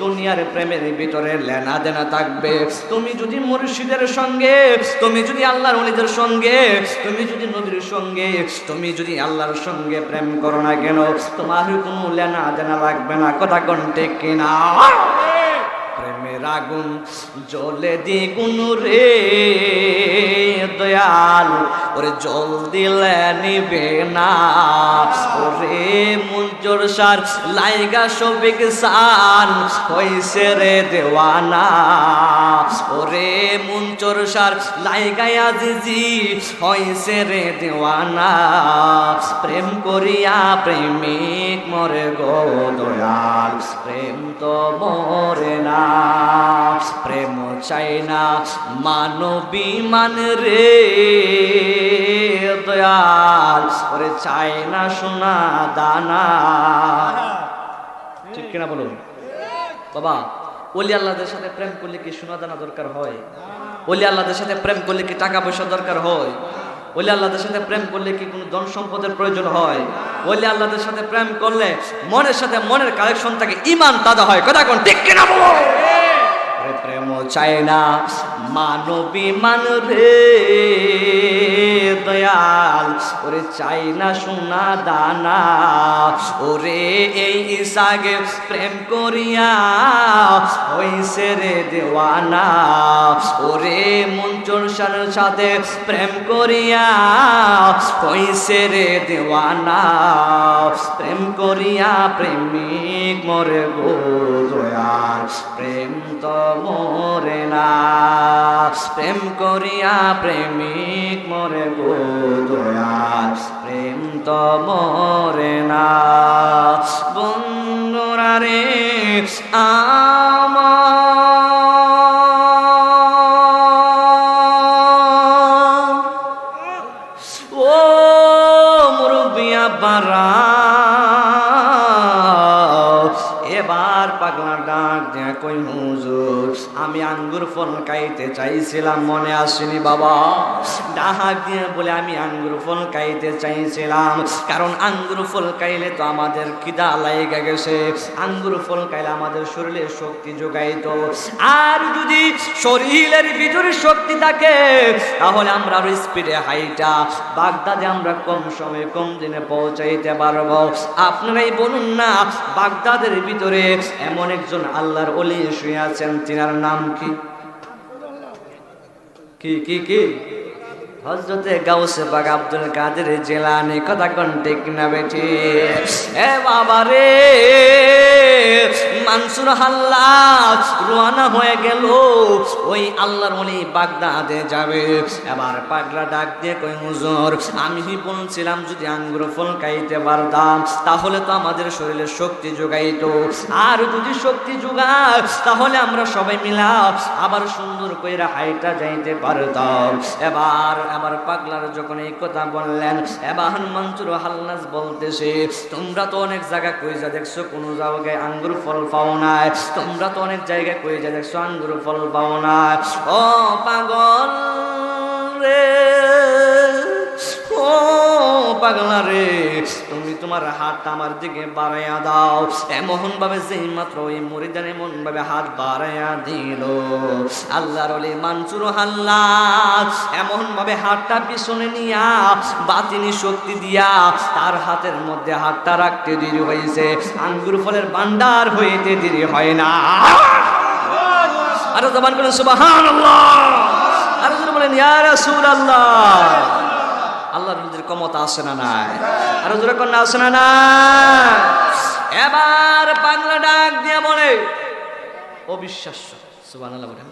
S1: দুনিয়ার প্রেমের ভিতরে লেনা দেনা থাকবে। তুমি যদি মুর্শিদের সঙ্গে, তুমি যদি আল্লাহর ওলিদের সঙ্গে, তুমি যদি নবীর সঙ্গে, তুমি যদি আল্লাহর সঙ্গে প্রেম করো না কেন, তোমার কোনো লেনা দেনা লাগবে না। কথা কোন ঠিক কিনা? প্রেম প্রেমের আগুন জ্বলে দ্বিগুণ রে দয়াল, ওরে জল দিলে নিবে না। ওরে মুঞ্জর সার লাইগা সবিক সান হইছে রে দেওয়ানা। ওরে মুঞ্জর সার লাইগায় আজিজি হইছে রে দেওয়ানা। প্রেম করিয়া প্রেমিক মরে গো দয়াল, প্রেম তো মরে না। প্রেম চাই না মানবী মান রে দয়াল, ওরে চাই না সোনা দানা। ঠিক কিনা বলুন বাবা? ওলি আল্লাহদের সাথে প্রেম করলে কি সোনা দানা দরকার হয়? ওলি আল্লাহদের সাথে প্রেম করলে কি টাকা পয়সা দরকার হয়? ওলি আল্লাহদের সাথে প্রেম করলে কি কোনো ধন সম্পদের প্রয়োজন হয়? ওলি আল্লাহদের সাথে প্রেম করলে মনের সাথে মনের কালেকশন থাকে, ইমান তাজা হয়। কথা কোন ঠিক কিনা বলো? প্রেম চাই না মানবী মান রে দয়াল, ওরে চাই না সোনা দানা। ওরে এই ইসাগে প্রেম করিয়া হইছে রে দেওয়ানা। ওরে মঞ্চর সাথে প্রেম করিয়া হইছে রে দেওয়ানা। প্রেম করিয়া প্রেমিক মরে গো দয়াল, প্রেম তো মরে না। প্রেম করিয়া প্রেমিক মরে গো দয়াল, প্রেম তো মরে না। বন্ধুরা রে আমার, ও মুরব্বিয়া বারা, এবার পাগলা ডাক দেয়া কই হুজুর, আমি আঙ্গুর ফল খাইতে চাইছিলাম, মনে আসেনি বাবা? ডাক দিয়ে বলে আমি আঙ্গুর ফল খাইতে চাইছিলাম, কারণ আঙ্গুর ফল খাইলে তো আমাদের খিদা লাইগা গেছে। আঙ্গুর ফল খাইলে আমাদের শরীরে শক্তি যোগাইতো। আর যদি শরীরের ভিতরে শক্তি থাকে তাহলে আমরা আরো স্পিডে হাইটা বাগদাদে আমরা কম সময়ে কম দিনে পৌঁছাইতে পারবো। আপনারাই বলুন না, বাগদাদের ভিতরে এমন একজন আল্লাহর ওলি শুয়ে আছেন, তিনার নাম কি? কি কি কি? হযরতে গাউসে পাক আব্দুল কাদের জিলানী। কথা কোন ঠিক না বেঠি? এ বাবা রে, মানসুর হাল্লাজ রওনা হয়ে গেল, ওই আল্লাহর ওলি বাগদাদে যাবে। এবার পাগলা ডাক দিয়ে কই হুজুর, আমি বলছিলাম যদি আঙ্গুর ফল খাইতে পারতাম তাহলে তো আমাদের শরীরে শক্তি যোগাইতো। আর যদি শক্তি যোগায় তাহলে আমরা সবাই মিলা আবার সুন্দর কইরা হাইটা যাইতে পারতাম। এবার পাগলার যখন এই কথা বললেন, এবার মানসুর হাল্লাজ বলতেছে, তোমরা তো অনেক জায়গা কইজা দেখছো কোনো জায়গায় আঙ্গুর ফল পাও নাই, তোমরা তো অনেক জায়গায় কইজা দেখছো আঙ্গুর ফল পাও নাই। ও পাগল রে, ও পাগলা রে, তুমি তোমার হাতটা আমার দিকে বাড়াইয়া দাও। এমন ভাবে যেই মাত্র ওই মুরিদান এমন ভাবে হাত বাড়াইয়া দিল, আল্লাহর ওলি মানসুর হাল্লাজ এমন ভাবে হাতটা পিছনে নিয়া বাতিনি শক্তি দিয়া তার হাতের মধ্যে হাতটা রাখতে দেরি হয়েছে, আঙ্গুর ফলের ভান্ডার হইতে দেরি হয় না। আরো জবান করেন সুবহানাল্লাহ, আরো জোরে বলেন ইয়া রাসূলুল্লাহ। আল্লাহর নবীর ক্ষমতা আছে না নাই? আরো জোরে কোন আছে না নাই? এবার পাগলা ডাক দিয়া বলে, অবিশ্বাস্য। সুবহানাল্লাহ বলেন।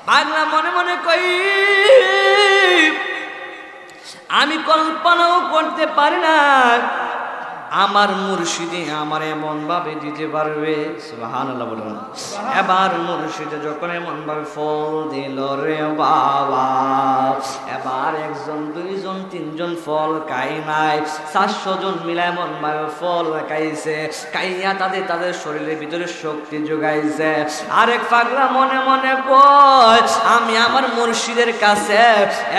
S1: পাগলা মনে মনে কই, আমি কল্পনাও করতে পারি না আমার মুর্শিদে আমার এমন ভাবে দিতে পারবে। সুবহানাল্লাহ বলুন। এবার মুর্শিদে যখন এমন ভাবে ফল দিল রে বাবা, এবার একজন দুইজন তিনজন ফল খাই নাই, 400 জন মিলে এমন ভাবে ফল খাইছে, খাইয়া তাদের শরীরের ভিতরে শক্তি যোগাইছে। আরেক পাগলা মনে মনে কয়, আমি আমার মুর্শিদের কাছে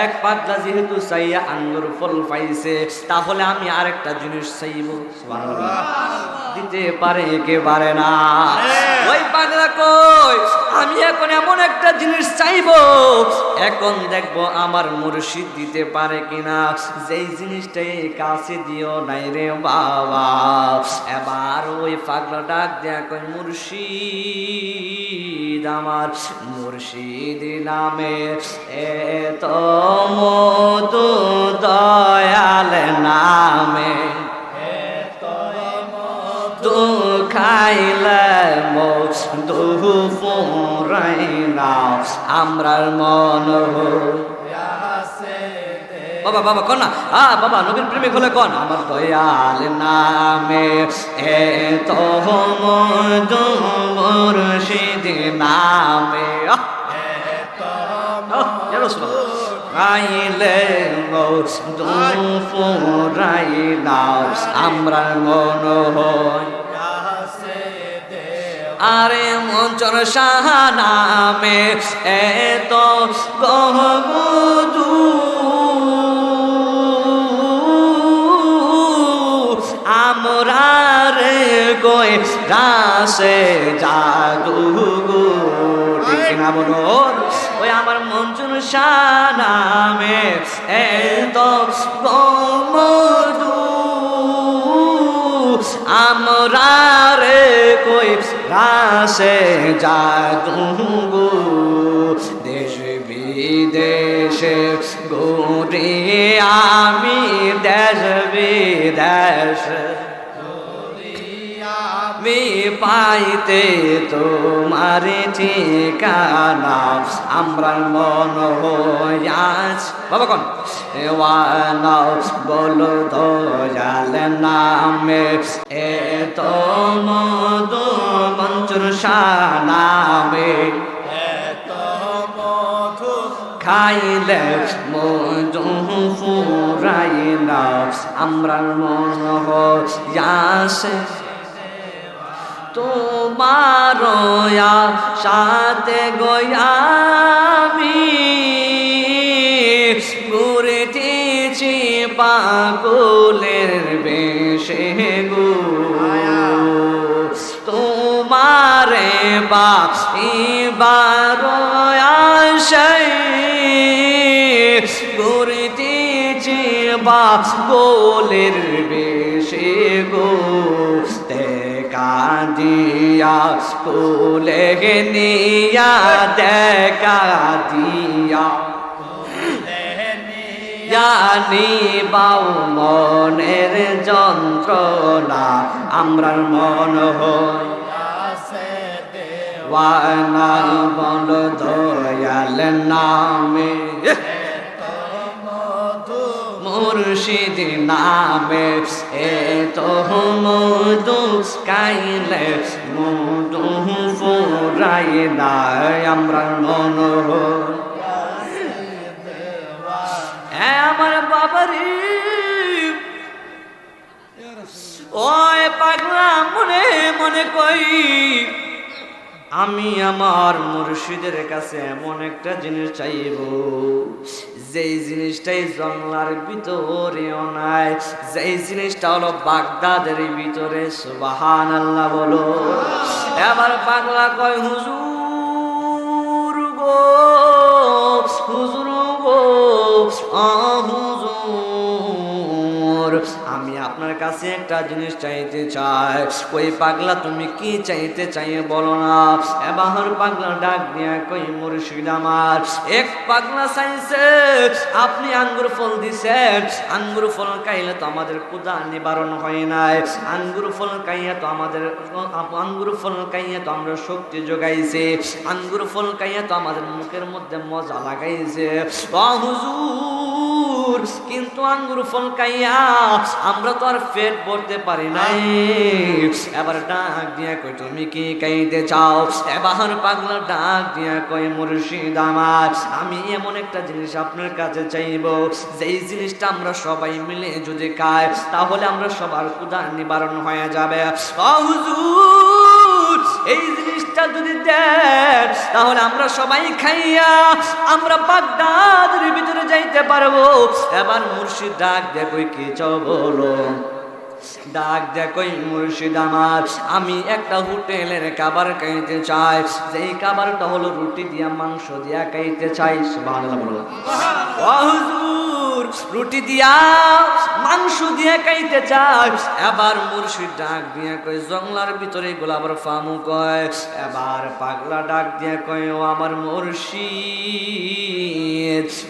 S1: এক পাগলা যেহেতু চাইয়া আঙ্গুর ফল পাইছে, তাহলে আমি আরেকটা জিনিস চাইব। দিতে পারে কে পারে না? ওই পাগলা কই, আমি এখন এমন একটা জিনিস চাইবো, এখন দেখবো আমার মুর্শিদ দিতে পারে কিনা, যেই জিনিসটাই কাছে দিও নাই রে বাবা। এবার ওই পাগলা ডাক দেয়া কই, মুর্শিদ মুর্শিদ আমার মুর্শিদ নামে এত মধু দয়াল নামে মধু খাইলে মধু পুরাই না আমরার মন বাবা বাবা কন না বাবা নবীন প্রেমিক হলে কন আমার দয়াল নামে এত মধু মুর্শিদ নামে গাইলে দুপুরাই নাও আমরা মন হয় আরে মঞ্চর সাহা নামে এত গহমধু আমরা রে গই রাসে জাদু ঠিক না বলো ওই আমার মঞ্চুর শানামে এত গমধু আমরা রে কই রাসে জাদু দেশ বিদেশে গোরে আমি দেশ বিদেশ আমি পাইতে তোমার ঠিকানা আমরা মন হইয়াছ বাবা কোন ওয়ানা বলো দয়াল নামে এত মধু মঞ্চুর শানামে এত মধু খাইলে মধু ফুরাই না আমরা মন হইয়াছে তোমার সাথে গয়ামি ঘুরেছি পাগলের বেশে গো তোমারে বাবার আশাই ঘুরেছি পাগলের বেশে গো দিয়া কোলে নিয়া দেখা দিয়া জানি বাউ মনের যন্ত্রণা আমরার মন হইয়াছে দেওয়ানা বল দয়াল নামে মুর্শিদ নামে এত মধু খাইলে মধু ফুরাই না আমরা মন আমার বাবারি ওই পাগলা মনে মনে কই আমি আমার মুর্শিদের কাছে এমন একটা জিনিস চাইব যেই জিনিসটাই জঙ্গলার ভিতরেও নাই, যেই জিনিসটা হলো বাগদাদের ভিতরে। সুবহানাল্লাহ বলো। এবার পাগলা কয় হুজুর গো, হুজুর গো, হুজুর আমি আপনার কাছে একটা জিনিস চাইতে চাই। ওই পাগলা তুমি কি চাইতে চাই বলো না। এবার পাগলা ডাক দিয়া কই মুর্শিদ আমার এক পাগলা চাইছে আপনি আঙ্গুর ফল দিছেন, আঙ্গুর ফল খাইলে তো আমাদের ক্ষুধা নিবারণ হয় নাই, আঙ্গুর ফল খাইয়া তো আমাদের আঙ্গুর ফল খাইয়া তো আমরা শক্তি যোগাইছে, আঙ্গুর ফল খাইয়া তো আমাদের মুখের মধ্যে মজা লাগাইছে। ও হুজুর কিন্তু আঙ্গুর ফল খাইয়া আমরা তো আর পেট ভরতে পারি নাই। এবার ডাক দিয়া কই তুমি কি খাইতে চাও? এবার পাগলা ডাক দিয়া কই মুর্শিদ আমার আমি এমন একটা জিনিস আপনার কাছে চাইব, যেই জিনিসটা আমরা সবাই মিলে যদি খাই তাহলে আমরা সবার ক্ষুধা নিবারণ হয়ে যাবে। ও হুজুর এই জিনিসটা যদি দেন তাহলে আমরা সবাই খাইয়া আমরা বাগদাদের ভিতরে যাইতে পারবো। এবার মুর্শিদ ডাক দিয়া কই কি চাও বলো? ডাক দেখই মুর্শিদ আমার আমি একটা হোটেলের খাবার খাইতে চাই, যেই খাবারটা হলো রুটি দিয়া মাংস দিয়া খাইতে চাই। সুবহানাল্লাহ বলো। ও হুজুর রুটি দিয়া মাংস দিয়ে খাইতে চায়। এবার মুর্শিদ ডাক দিয়া কয় জঙ্গলার ভিতরে গোলাবার ফামু কয়। এবার পাগলা ডাক দিয়া কয় ও আমার মুর্শিদ,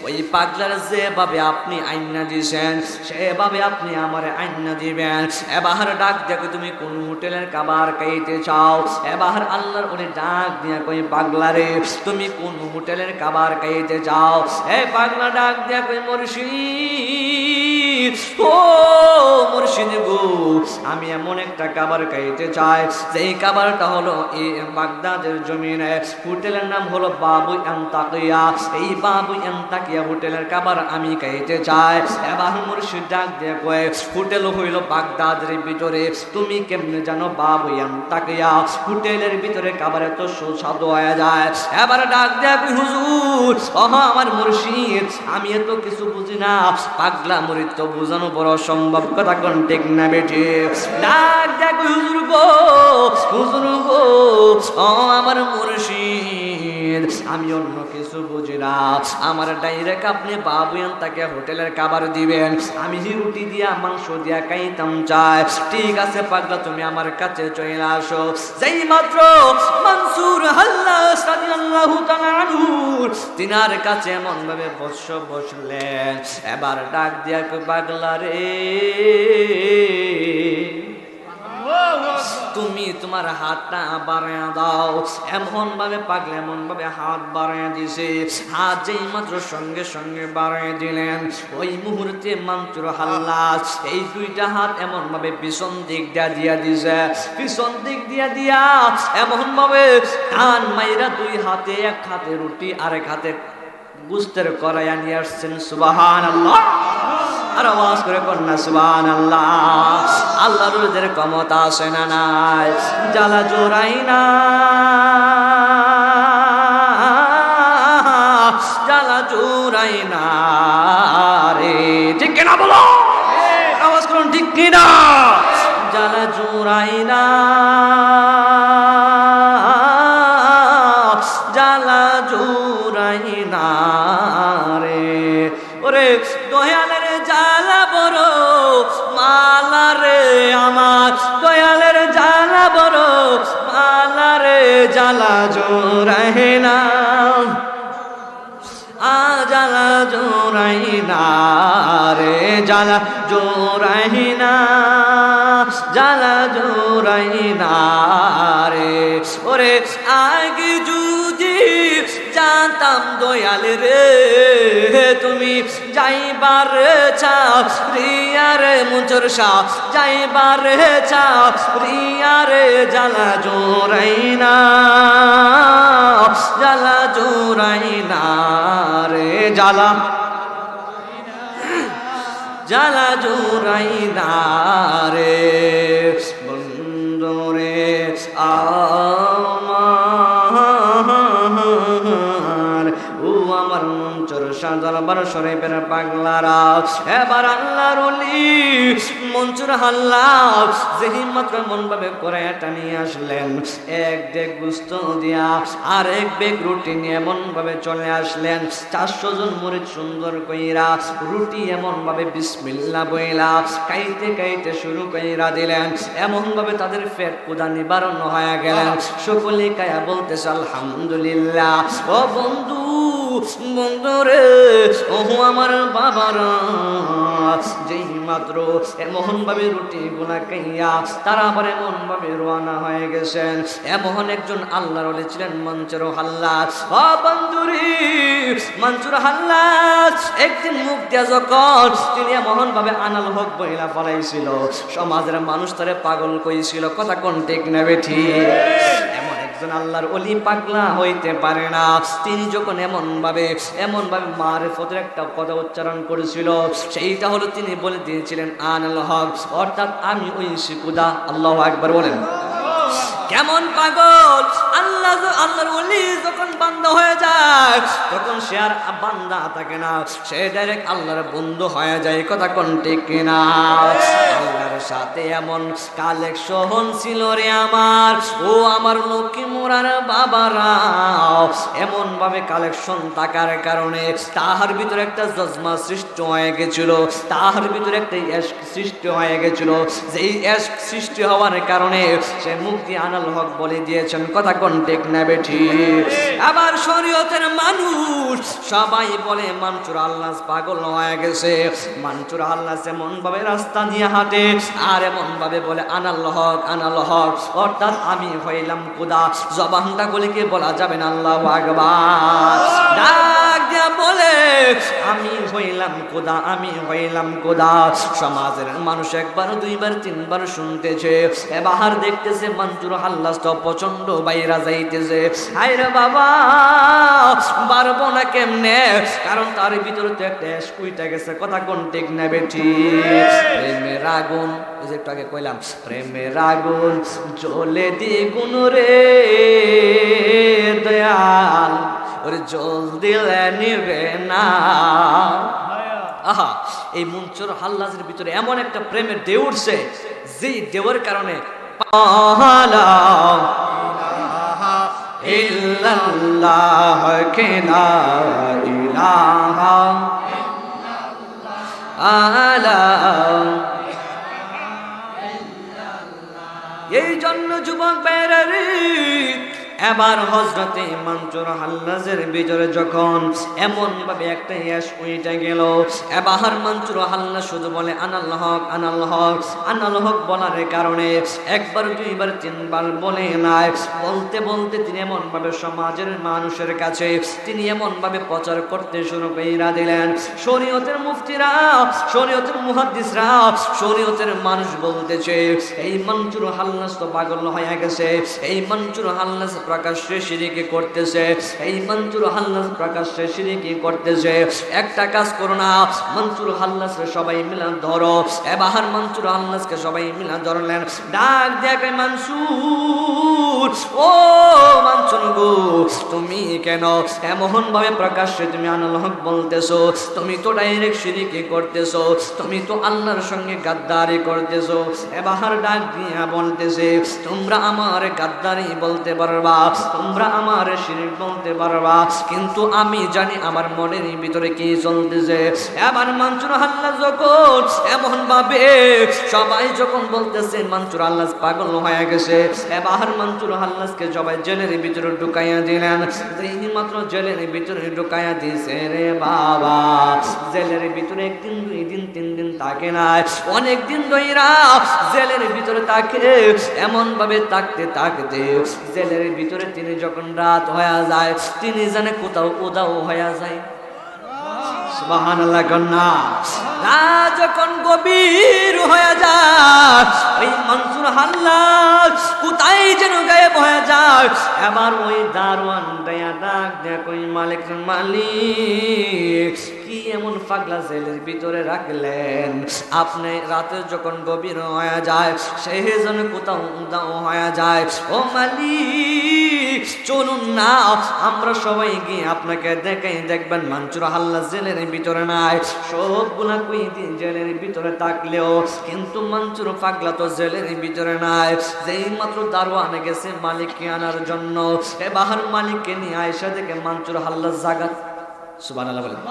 S1: ওই পাগলার যেভাবে আপনি আইনা দিছেন সেভাবে আপনি আমার আইনা দিবেন। এবার ডাক দিয়া কয় তুমি কোন হোটেলের খাবার খাইতে চাও? এবার আল্লাহর ওরে ডাক দিয়া কয় পাগলা রে তুমি কোন হোটেলের খাবার খাইতে চাও? এ পাগলা ডাক দিয়া কয় মুর্শিদ, ও মুর্শিদ গো, আমি এমন একটা খাবার খাইতে চাই যেই খাবারটা হলো এই বাগদাদের জমিনে, হোটেলের নাম হলো বাবু এন্তাকিয়া। এই বাবু এন্তাকিয়া হোটেলের খাবার আমি খাইতে চাই। এবার মুর্শিদ ডাক দিয়ে কয় হোটেল হইল বাগদাদের ভিতরে, তুমি কেমনে জানো বাবু এন্তাকিয়া হোটেলের ভিতরে খাবার এত সুস্বাদু হয়ে যায়? এবার ডাক দিয়ে কয় হুজুর, আমার মুর্শিদ আমি এত কিছু বুঝি না। পাগলা মুরিদ তো বুঝানো বড় সম্ভব, কথা কোন ঠিক না বেঠি? ডাক দেখ হুজুর গো, হুজুর গো, আমার মুর্শিদ আমি অন্য কিছু বুঝি না, আমার ডাইরেক্ট আপনি বাবুয়ান তাকে হোটেলের খাবার দিবেন, আমি রুটি দিয়া মাংস দিয়া খাইতাম চাই। ঠিক আছে পাগলা তুমি আমার কাছে চলে আসো। যেই মাত্র মনসুর হাল্লাস রাদিয়াল্লাহু তাআলা আনহু তিনার কাছে এমন ভাবে বসলেন। এবার ডাক দিয়া কই পাগলা রে তুমি তোমার হাতটা বাড়ায় দাও। এমন ভাবে পাগলা এমন ভাবে হাত বাড়ায় দিছে, হাত যেই মাত্র সঙ্গে সঙ্গে বাড়ায় দিলেন ওই মুহূর্তে মনসুর হাল্লাস এই দুইটা হাত এমন ভাবে পিছন দিক দিয়া দিছে, পিছন দিক দিয়া এমন ভাবে টান মাইরা দুই হাতে, এক হাতে রুটি আরেক হাতে গুস্তের করাইয়া নিয়ে আসছেন। সুবহানাল্লাহ, আর আওয়াজ করে কন্যা সুবহানাল্লাহ। আল্লাহর রুদের ক্ষমতা আছে না নাই? জ্বালা জোরাই না, জ্বালা জোরাই না রে, ঠিক কিনা বলো? আওয়াজ করুন ঠিক কিনা? জ্বালা জোরাই না, জ্বালা জোরাই না রে। ওরে দয়ালের জ্বালা বড় মালা রে আমার, দয়ালের জ্বালা বড় মালা রে, জ্বালা জোরাই না, জ্বালা জোরাই না রে, জ্বালা জোরাই না, জ্বালা জোরাই না রে। ওরে আগে যদি জানতাম দয়াল রে তুমি যাইবার চাও রিয়ারে মুচর শাহ, যাইবার চাও রিয়ারে, জ্বালা জোরাই না, জ্বালা জোরাই না রে, জ্বালা জ্বালা জোরাই না রে। বন্ধুরে আমার ও আমার মঞ্চর দরবার শরীফের পাগলারা, এবার আল্লাহর ওলি মনসুর হাল্লাস যেই মাত্র মন ভাবে করে টানিয়ে আসলেন, এক ডেক গুস্ত দিয়া আর এক বেগ রুটি নিয়ে এমন ভাবে চলে আসলেন। 400 জন মুরিদ সুন্দর কইরা রুটি এমন ভাবে বিসমিল্লাহ বইলা খাইতে খাইতে শুরু কইরা দিলেন। এমন ভাবে তাদের পেট ক্ষুধা নিবারণ হয়ে গেলেন। সকলে কায়া বলতেছে আলহামদুলিল্লাহ। ও বন্ধু বন্ধুরে, ও আমার বাবারা, যেই মাত্র এমন ভাবে রুটি গুলা খাইয়া তারা আবার এমন ভাবে রওনা হয়ে গেছেন। এমন একজন আল্লাহর ওলি ছিলেন মনসুর হাল্লাস। ও বন্ধুরে, মনসুর হাল্লাস একদিন মুখ দিয়া যখন তিনি এমন ভাবে আনাল হক বইলা ফলাইছিল, সমাজের মানুষ তারে পাগল কইছিল, কথা কোন ঠিক না বেঠি? এমন একজন আল্লাহর ওলি পাগলা হইতে পারে না। তিনি যখন এমন ভাবে মারিফতের একটা কথা উচ্চারণ করেছিল, সেইটা হলো তিনি বলে দিয়েছিলেন আনাল হক, অর্থাৎ আমি ওই শিকুদা। আল্লাহু আকবার বলেন। কেমন পাগল! আল্লাহর ওলি যখন বান্দা হয়ে যায় তখন সে আর বান্দা থাকে না, সে ডাইরেক্ট আল্লাহর বন্ধু হয়ে যায়, কথা কোন ঠিক কিনা? আল্লাহর সাথে এমন কালেকশন ছিল রে আমার, ও আমার লক্ষ্মী মোরা ওনার বাবারা এমন ভাবে কালেকশন থাকার কারণে তাহার ভিতরে একটা জজমা সৃষ্টি হয়ে গেছিল, তাহার ভিতরে একটা সৃষ্টি হয়ে গেছিল। যেই সৃষ্টি হওয়ার কারণে সে মুক্তি আনাল হক বলে দিয়েছেন, কথা কোন ঠিক না বেঠি? আবার শরীয়তের মানুষ সবাই বলে মানসুর আল্লাহ পাগল হয়ে গেছে, মানসুর আল্লাহ এমন ভাবে রাস্তা নিয়ে হাঁটে আর এমন ভাবে বলে আনাল হক আনাল হক, অর্থাৎ আমি হইলাম খোদা। জবানটা গলিকে বলা যাবে না আল্লাহু আকবার। ডাক দিয়া বলে আমি হইলাম খোদা, আমি হইলাম খোদা। সমাজের মানুষ একবার দুইবার তিনবার শুনতেছে, এবার দেখতেছে মানসুর আল্লাহ তো প্রচন্ড বাইরা যাইতেছে। হায়রে বাবা, পারবো না কেমনে? কারণ তার ভিতরে তো একটা কুইটা গেছে, কথা কোন ঠিক না বেঠি? প্রেমের আগুন, এই যে একটু আগে কইলাম, প্রেমের আগুন জ্বলে দ্বিগুণ রে দয়াল, ওরে জল দিলে নিবে না। আহা, এই মনসুর হাল্লাজের ভিতরে এমন একটা প্রেমের ঢেউ উঠছে, যেই ঢেউয়ের কারণে ইল্লাল্লাহ কে লা ইলাহা ইল্লাল্লাহ। এই জন্য যুবক বেরারি এবার হযরতে মানসুর হাল্লাজের ভিতরে যখন এমন ভাবে একটা ইয়াস উইটা গেল, এবার মানসুর হাল্লাজ শুধু বলে আনাল হক আনাল হক আনাল হক বলার কারণে একবার দুইবার তিনবার বলে নাই, বলতে বলতে তিনি এমন ভাবে সমাজের মানুষের কাছে তিনি এমন ভাবে প্রচার করতে শুরু কইরা দিলেন। শরীয়তের মুফতিরা, শরীয়তের মুহাদ্দিসরা, শরীয়তের মানুষ বলতেছে এই মানসুর হাল্লাজ তো পাগল হয়ে গেছে, এই মানসুর হাল্লাজ প্রকাশ্যে শিরকি করতেছে, এই মানসুর হাল্লাজ প্রকাশ্যে শিরকি করতেছে। একটা কাজ করো না, মানসুর হাল্লাজকে সবাই মিলে ধরো। এবার মানসুর হাল্লাজকে সবাই মিলে ধরলেন, ডাক দেখে মানসুর, ও মানসুর গো, তুমি কেন এমন ভাবে প্রকাশ্যে তুমি আনাল হক বলতেছো? তুমি তো ডাইরেক্ট শিরকি করতেছো, তুমি তো আল্লাহর সঙ্গে গাদ্দারি করতেছো। এবার ডাক দিয়া বলতেছে তোমরা আমার গাদ্দারি বলতে পারবা, তোমরা আমার শিরক বলতে পারবা, কিন্তু আমি জানি আমার মনের ভিতরে কি চলতেছে। এবার মানসুর হাল্লাজ যখন এমন ভাবে সবাই যখন বলতেছে মানসুর হাল্লাজ পাগল হয়ে গেছে, এবার মানসুর হাল্লাজকে সবাই জেলের ভিতরে ঢুকাইয়া দিলেন। যেই মাত্র জেলের ভিতরে ঢুকাইয়া দিছে রে বাবা, জেলের ভিতরে একদিন দুই দিন তিন দিন থাকে নাই, অনেক দিন ধইরা জেলের ভিতরে থাকে। এমন ভাবে থাকতে থাকতে জেলের ভিতরে তিনি যখন রাত হয়ে যায়, তিনি জানে কোথাও উদাও হয়ে যায়। সুবহানাল্লাহ কন্যা। রাত যখন গভীর হয়ে যায়, ওই মানসুর হাল্লাজ কোথায় যেন গায়েব হয়ে যায়। এবার ওই দারোয়ান দেয়া ডাক দেখ, ওই মালিক, মালিক কি এমন পাগলা জেলের ভিতরে রাখলেন? আপনি রাতে যখন গভীর হয়ে যায় সেই যেন কোথাও উদাও হয়ে যায়। ও মালিক চলুন না, আমরা সবাই গিয়ে আপনাকে দেখাই, দেখবেন মানসুর হাল্লাজ জেলের ভিতরে নাই। সবগুলা কই দিন জেলের ভিতরে থাকলেও কিন্তু মানসুর পাগলা তো জেলের ভিতরে নাই। যেই মাত্র দারোয়ান গেছে মালিককে আনার জন্য, এবার মালিককে নিয়ে আয়সা দেখে মানসুর হাল্লাজ জাগাত। সুবহানাল্লাহ বলেন।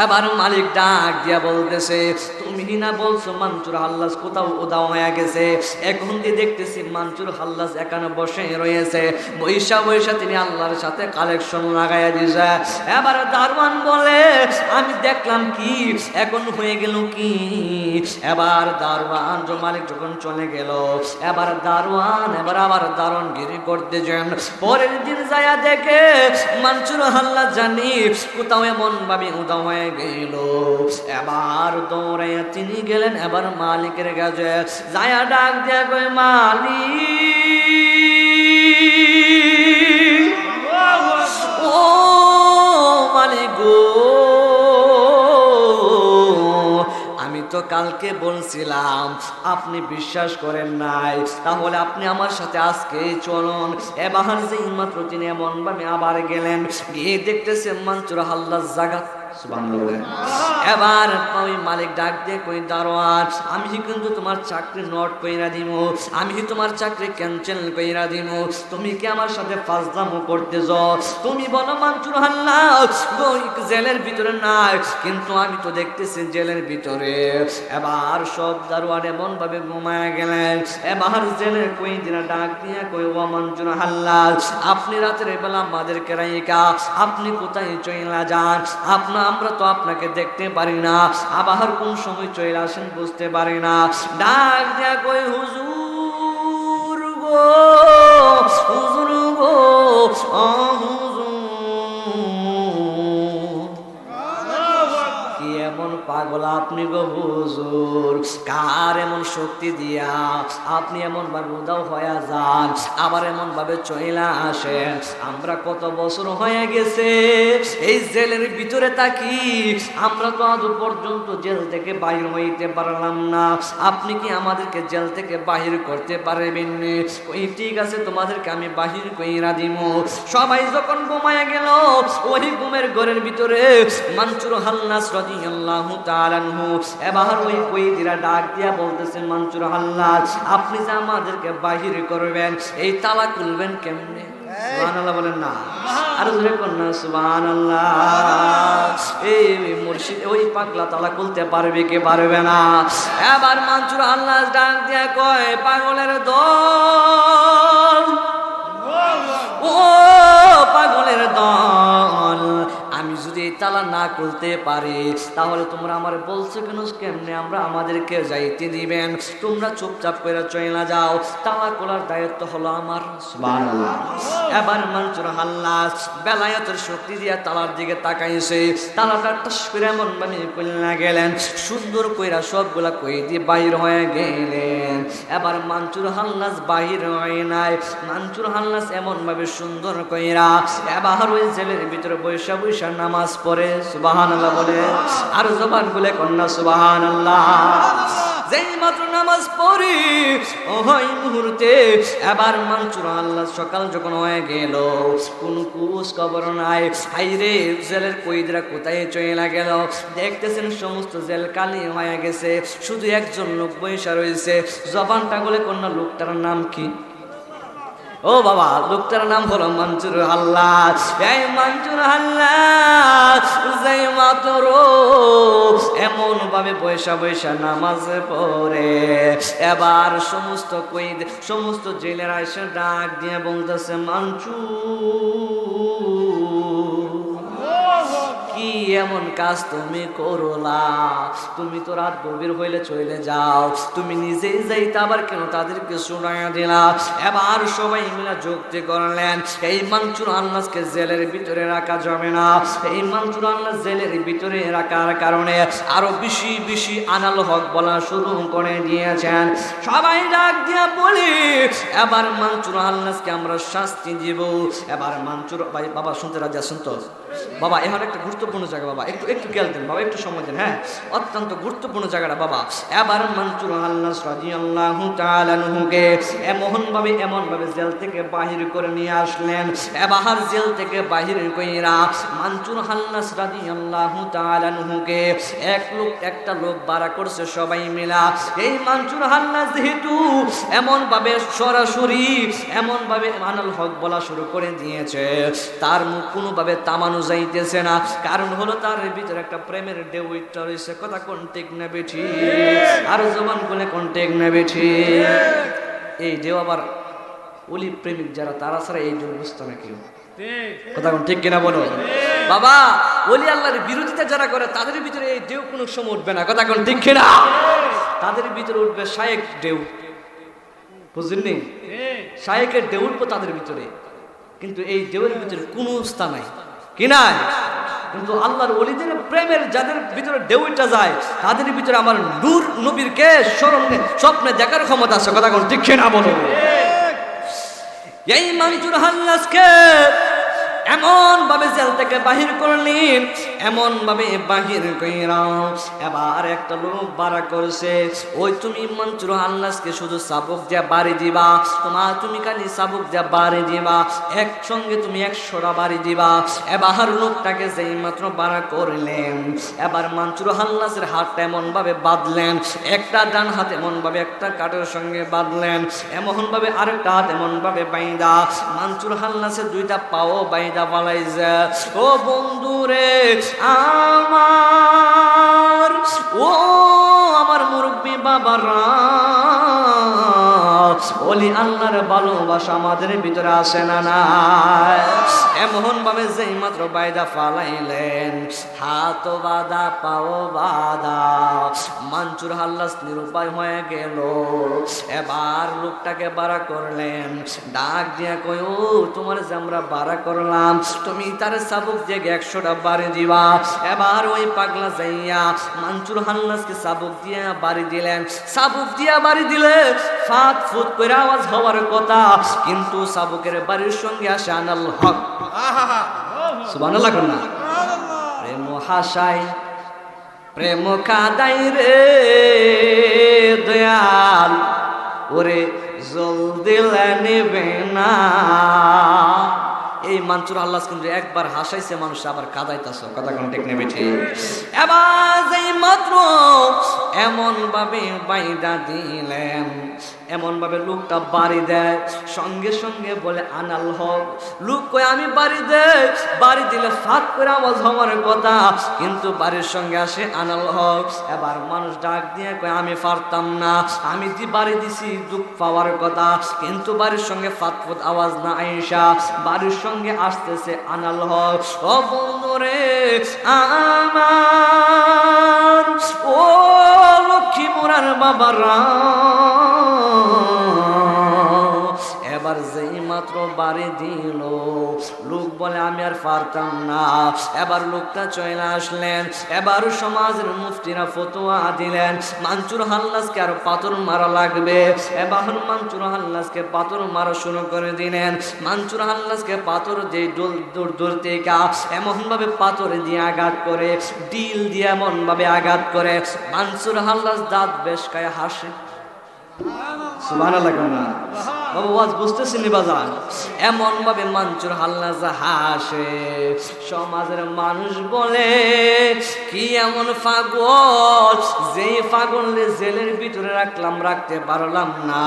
S1: এবার মালিক ডাক দিয়া বলতেছে তুমি না বলছো মানসুর হাল্লাজ কোথাও উদাও হয়ে গেছে, এখন দিয়ে দেখতেছি মানসুর হাল্লাজ এখানে বসে রয়েছে, বৈশা বৈশা তিনি আল্লাহর সাথে কালেকশন লাগাইয়া দিছে। এবার দারোয়ান বলে আমি দেখলাম কি, এখন হয়ে গেল কি? এবার দারোয়ান মালিক যখন চলে গেল, এবার দারোয়ান আবার দারোয়ানগিরি করতে যান। পরের দিন যায়া দেখে মানসুর হাল্লাজ জানি কোথাও এমন ভাবে উদাও হয়ে গেল। এবার দৌড়াইয়া তিনি গেলেন এবার মালিকের কাছে, যায়া ডাক দিয়া কই মালিক, ও মালিক গো, আমি তো কালকে বলছিলাম আপনি বিশ্বাস করেন নাই, তাহলে আপনি আমার সাথে আজকে চলুন। এবার যেই মাত্র তিনি এমন ভাবে আবার গেলেন, গিয়ে দেখতেছে মানসুর হাল্লাজ জাগাত। সুবহানাল্লাহ। এবার ওই মালিক ডাক দিয়ে কই দারোয়ান, আমি কিন্তু তোমার চাকরি নট কইরা দিব, আমি তোমার চাকরি ক্যান্সেল কইরা দিব, তুমি কি আমার সাথে ফাজলামো করতেছ? তুমি বলো মানসুর হাল্লাস ওই জেলের ভিতরে নাই, কিন্তু আমি তো দেখতেছি জেলের ভিতরে। এবার সব দারোয়ান এমন ভাবে ঘুমায় গেলেন। এবার জেলের কই দিনা ডাক দিয়ে কই ও মানসুর হাল্লাস, আপনি রাতের বেলা আমাদেরকে রাইকা আপনি কোথায় চইলা যান? আমরা তো আপনাকে দেখতে পারি না, আবার কোন সময় চলে আসেন বুঝতে পারি না। ডাক দিয়া কই হুজুর গো, হুজুর গো, ও হুজুর, কি এমন পাগল আপনি গো হুজুর? কার এমন শক্তি দিয়া আপনি এমন ভাবে উদাও হয়ে যান, আবার এমন ভাবে চইলা আসেন? আমরা কত বছর হয়ে গেছে এই জেলের ভিতরে থাকি, আমরা তো আজ পর্যন্ত জেল থেকে বাহির হইতে পারলাম না, আপনি কি আমাদেরকে জেল থেকে বাহির করতে পারবেন? ওই ঠিক আছে, তোমাদেরকে আমি বাহির কইরা দিব। সবাই যখন ঘুমায় গেল, ওই ঘুমের ঘরের ভিতরে মানসুর হাল্লাস রাদিয়াল্লাহু তাআলা আনহু এবার ওই কয়েদিরা ডাক দিয়া বলতেছেন, মানসুর হাল্লাস আপনি যে আমাদেরকে বাহির করবেন, এই তালা খুলবেন কেমনে? সুবহানাল্লাহ বলেন না, আর জোরে কোন না সুবহানাল্লাহ। এই মুর্শিদ ওই পাগলা তালা খুলতে পারবে কে পারবে না? এবার মানসুর হাল্লাস ডাক দিয়া কয়, পাগলের দল, ও পাগলের দল, আমি যদি এই তালা না খুলতে পারি তাহলে তোমরা আমার বলছো কেন কেমনে আমরা আমাদেরকে যাইতে দিবেন? তোমরা চুপচাপ করে চলে যাও, তালা খোলার দায়িত্ব হলো আমার। সুবহানাল্লাহ। এবার মানসুর হাল্লাস বেলায়েতের শক্তি দিয়া তালার দিকে তাকাইছে, তালাটা টাস করে এমন ভাবে খুলে গেলেন, সুন্দর কইরা সবগুলা কয়েদি বাহির হয়ে গেলেন। এবার মানসুর হাল্লাস বাহির হয় নাই, মানসুর হাল্লাস এমন ভাবে সুন্দর কইরা এবার ওই জেলের ভিতরে বৈশা বৈশা নামাজ পড়ে। সুবহানাল্লাহ বলে, আর জবান খুলে কন্যা সুবহানাল্লাহ। যেই মাত্র নামাজ পড়ি ওই মুহূর্তে এবার মানসুর হাল্লাস সকাল যখন হয়ে গেল, কোন কুস খবর নাই। হাইরে জেলের কয়েদিরা কোথায় চলে গেল? দেখতেছেন সমস্ত জেল কালি হয়ে গেছে, শুধু একজন লোক বৈশা রয়েছে। জবানটা খুলে কন্যা, লোকটার নাম কি? ও বাবা, লোকটার নাম হলো মানসুর হাল্লাস। এই মানসুর হাল্লাস যেই মাত্র এমন ভাবে বৈশা বৈশা নামাজ পড়ে, এবার সমস্ত কয়েদ সমস্ত জেলেরা এসে ডাক দিয়ে বলতেছে, মানসুর কি এমন কাজ তুমি করলা? তুমি তো রাত গভীর হইলে চলে যাও, তুমি নিজেই যাইতে আবার কেন তাদেরকে শোনায়া দিলা? এবার সবাই মিলে যুক্তি করলেন, এই মানসুর হাল্লাসকে জেলের ভিতরে রাখা যাবে না। এই মানসুর হাল্লাস জেলের ভিতরে রাখার কারণে আরো বেশি বেশি আনাল হক বলা শুরু করে দিয়েছেন। সবাই ডাক দিয়া বলি, এবার মানসুর হাল্লাসকে আমরা শাস্তি দিব। এবার মানসুর ভাই বাবা শুনতে রাজি আছেন তো? বাবা এখন একটা গুরুত্বপূর্ণ জায়গা, বাবা একটু একটু খেয়াল দেন বাবা, একটু সময় দেন, হ্যাঁ অত্যন্ত গুরুত্বপূর্ণ জায়গাটা বাবা। এবার মানসুর হাল্লাস রাদিয়াল্লাহু তাআলা আনহুকে এমন ভাবে জেল থেকে বাহির করে নিয়ে আসলেন। এবার জেল থেকে বাহির কইরা মানসুর হাল্লাস রাদিয়াল্লাহু তাআলা আনহুকে একটা লোক বাড়া করছে সবাই মিলা। এই মানসুর হাল্লাস যেহেতু এমন ভাবে সরাসরি এমন ভাবে আনাল হক বলা শুরু করে দিয়েছে, তার মুখ কোনোভাবে তামানো যাইতেছে না। কারণ হলো তার ভিতরে একটা প্রেমের ঢেউ উঠে রয়েছে। কথা কোন ঠিক না বেঠি? আর জবান বলে কোন ঠিক না বেঠি? এই ঢেউ আবার ওলি প্রেমিক যারা, তারা ছাড়া এই ঢেউ বুঝতো না কেউ। কথা কোন ঠিক কিনা বলো বাবা? ওলি আল্লাহর বিরোধিতা যারা করে তাদের ভিতরে এই ঢেউ কোনো সময় উঠবে না। কথা কোন ঠিক কিনা? তাদের ভিতরে উঠবে শায়েক ঢেউ, বুঝলেন? শায়েকের ঢেউ উঠবো তাদের ভিতরে, কিন্তু এই ঢেউয়ের ভিতরে কোনো স্থান নাই, কি নাই? কিন্তু আল্লাহর ওলিদের প্রেমের যাদের ভিতরে ঢেউটা যায় তাদের ভিতরে আমার নূর নবীর কে স্মরণে স্বপ্নে দেখার ক্ষমতা আছে। কথা কোন ঠিক না বলো? এই মানসুর হাল্লাসকে এমন ভাবে জেল থেকে বাহির করলেন, এমন ভাবে বাহির কইরা এবার একটা লোক বাড়া করছে, ওই তুমি মনসুর হাল্লাসকে শুধু চাবুক দিয়া বাড়ি দিবা, তুমি খালি চাবুক দিয়া বাড়ি দিবা, একসঙ্গে তুমি 100টা বাড়ি দিবা। এবার লোকটাকে যেই মাত্র বাড়া করলেন, এবার মনসুর হাল্লাসের হাতটা এমন ভাবে বাঁধলেন, একটা ডান হাত এমন ভাবে একটা কাঠের সঙ্গে বাঁধলেন, এমন ভাবে আরেকটা হাত এমন ভাবে বাইন্দা মনসুর হাল্লাসের 2টা পাও বাইন্দা পালাইছে। ও বন্ধুরে আমার, ও আমার মুরব্বী বাবারা, ওলি আল্লাহর ভালোবাসা আমাদের ভিতরে আসে না নাই? এমন ভাবে যেই মাত্র বাইদা ফালাইলেন, হাত বাঁধা পাও বাঁধা, মনসুর হাল্লাস নিরুপায় হয়ে গেল। এবার লোকটাকে বাড়া করলেন, ডাক দিয়া কই, ও তোমার যে আমরা বাড়া করলাম, তুমি তার চাবুক দিয়ে 100টা বাড়ি দিবা। এবার ওই পাগলা যাইয়া মনসুর হাল্লাসকে চাবুক দিয়া বাড়ি দিলেন। চাবুক দিয়া বাড়ি দিলে ফাত ফুত করে আওয়াজ হওয়ার কথা, কিন্তু চাবুকের বাড়ির সঙ্গে আসে আনাল হক। সুবহানাল্লাহ না? প্রেম হাসাই প্রেম কাদাই রে দয়াল, ওরে জল দিলে নেবে না। এই মনসুর হাল্লাস কিন্তু একবার হাসাইছে মানুষ, আবার কাদাইতেছ, কথা কোন ঠিক নেবে ঠিক। এবার যেই মাত্র এমন ভাবে বাইদা দিলেন, এমন ভাবে লোকটা বাড়ি দেয়, সঙ্গে সঙ্গে বলে আনাল হক। লোক কয় আমি বাড়ি দেয়, বাড়ি দিলে ফাঁক করে আওয়াজ হওয়ার কথা, কিন্তু বাড়ির সঙ্গে আসে আনাল হক। এবার মানুষ ডাক দিয়ে কয় আমি পারতাম না, আমি বাড়ি দিছি দুঃখ পাওয়ার কথা, কিন্তু বাড়ির সঙ্গে ফাত ফুত আওয়াজ না আইসা বাড়ির সঙ্গে আসতেছে আনাল হক। ও বন্ধুরে আমার, ও লক্ষ্মী মোরার বাবারা, এবার যেই মাত্র বাড়ি দিল, লোক বলে আমি আর পারতাম না। এবার লোকটা চলে আসলেন, এবার সমাজের মুফতিরা ফতোয়া দিলেন মনসুর হাল্লাসকে আর পাথর মারা লাগবে। এবার মনসুর হাল্লাসকে পাথর মারা শুরু করে দিলেন। মনসুর হাল্লাসকে পাথর দিয়ে দূর দূর থেকে এমন ভাবে পাথর দিয়ে আঘাত করে, ডিল দিয়ে এমন ভাবে আঘাত করে, মনসুর হাল্লাস দাঁত বেশ খায় হাসে। সুবহানাল্লাহ না? বাবা ওয়াজ বুঝতেছিনি বাজান? এমন ভাবে মনসুর হাল্লাস হাসে, সমাজের মানুষ বলে কি এমন পাগল, যে পাগলরে জেলের ভিতরে রাখলাম রাখতে পারলাম না,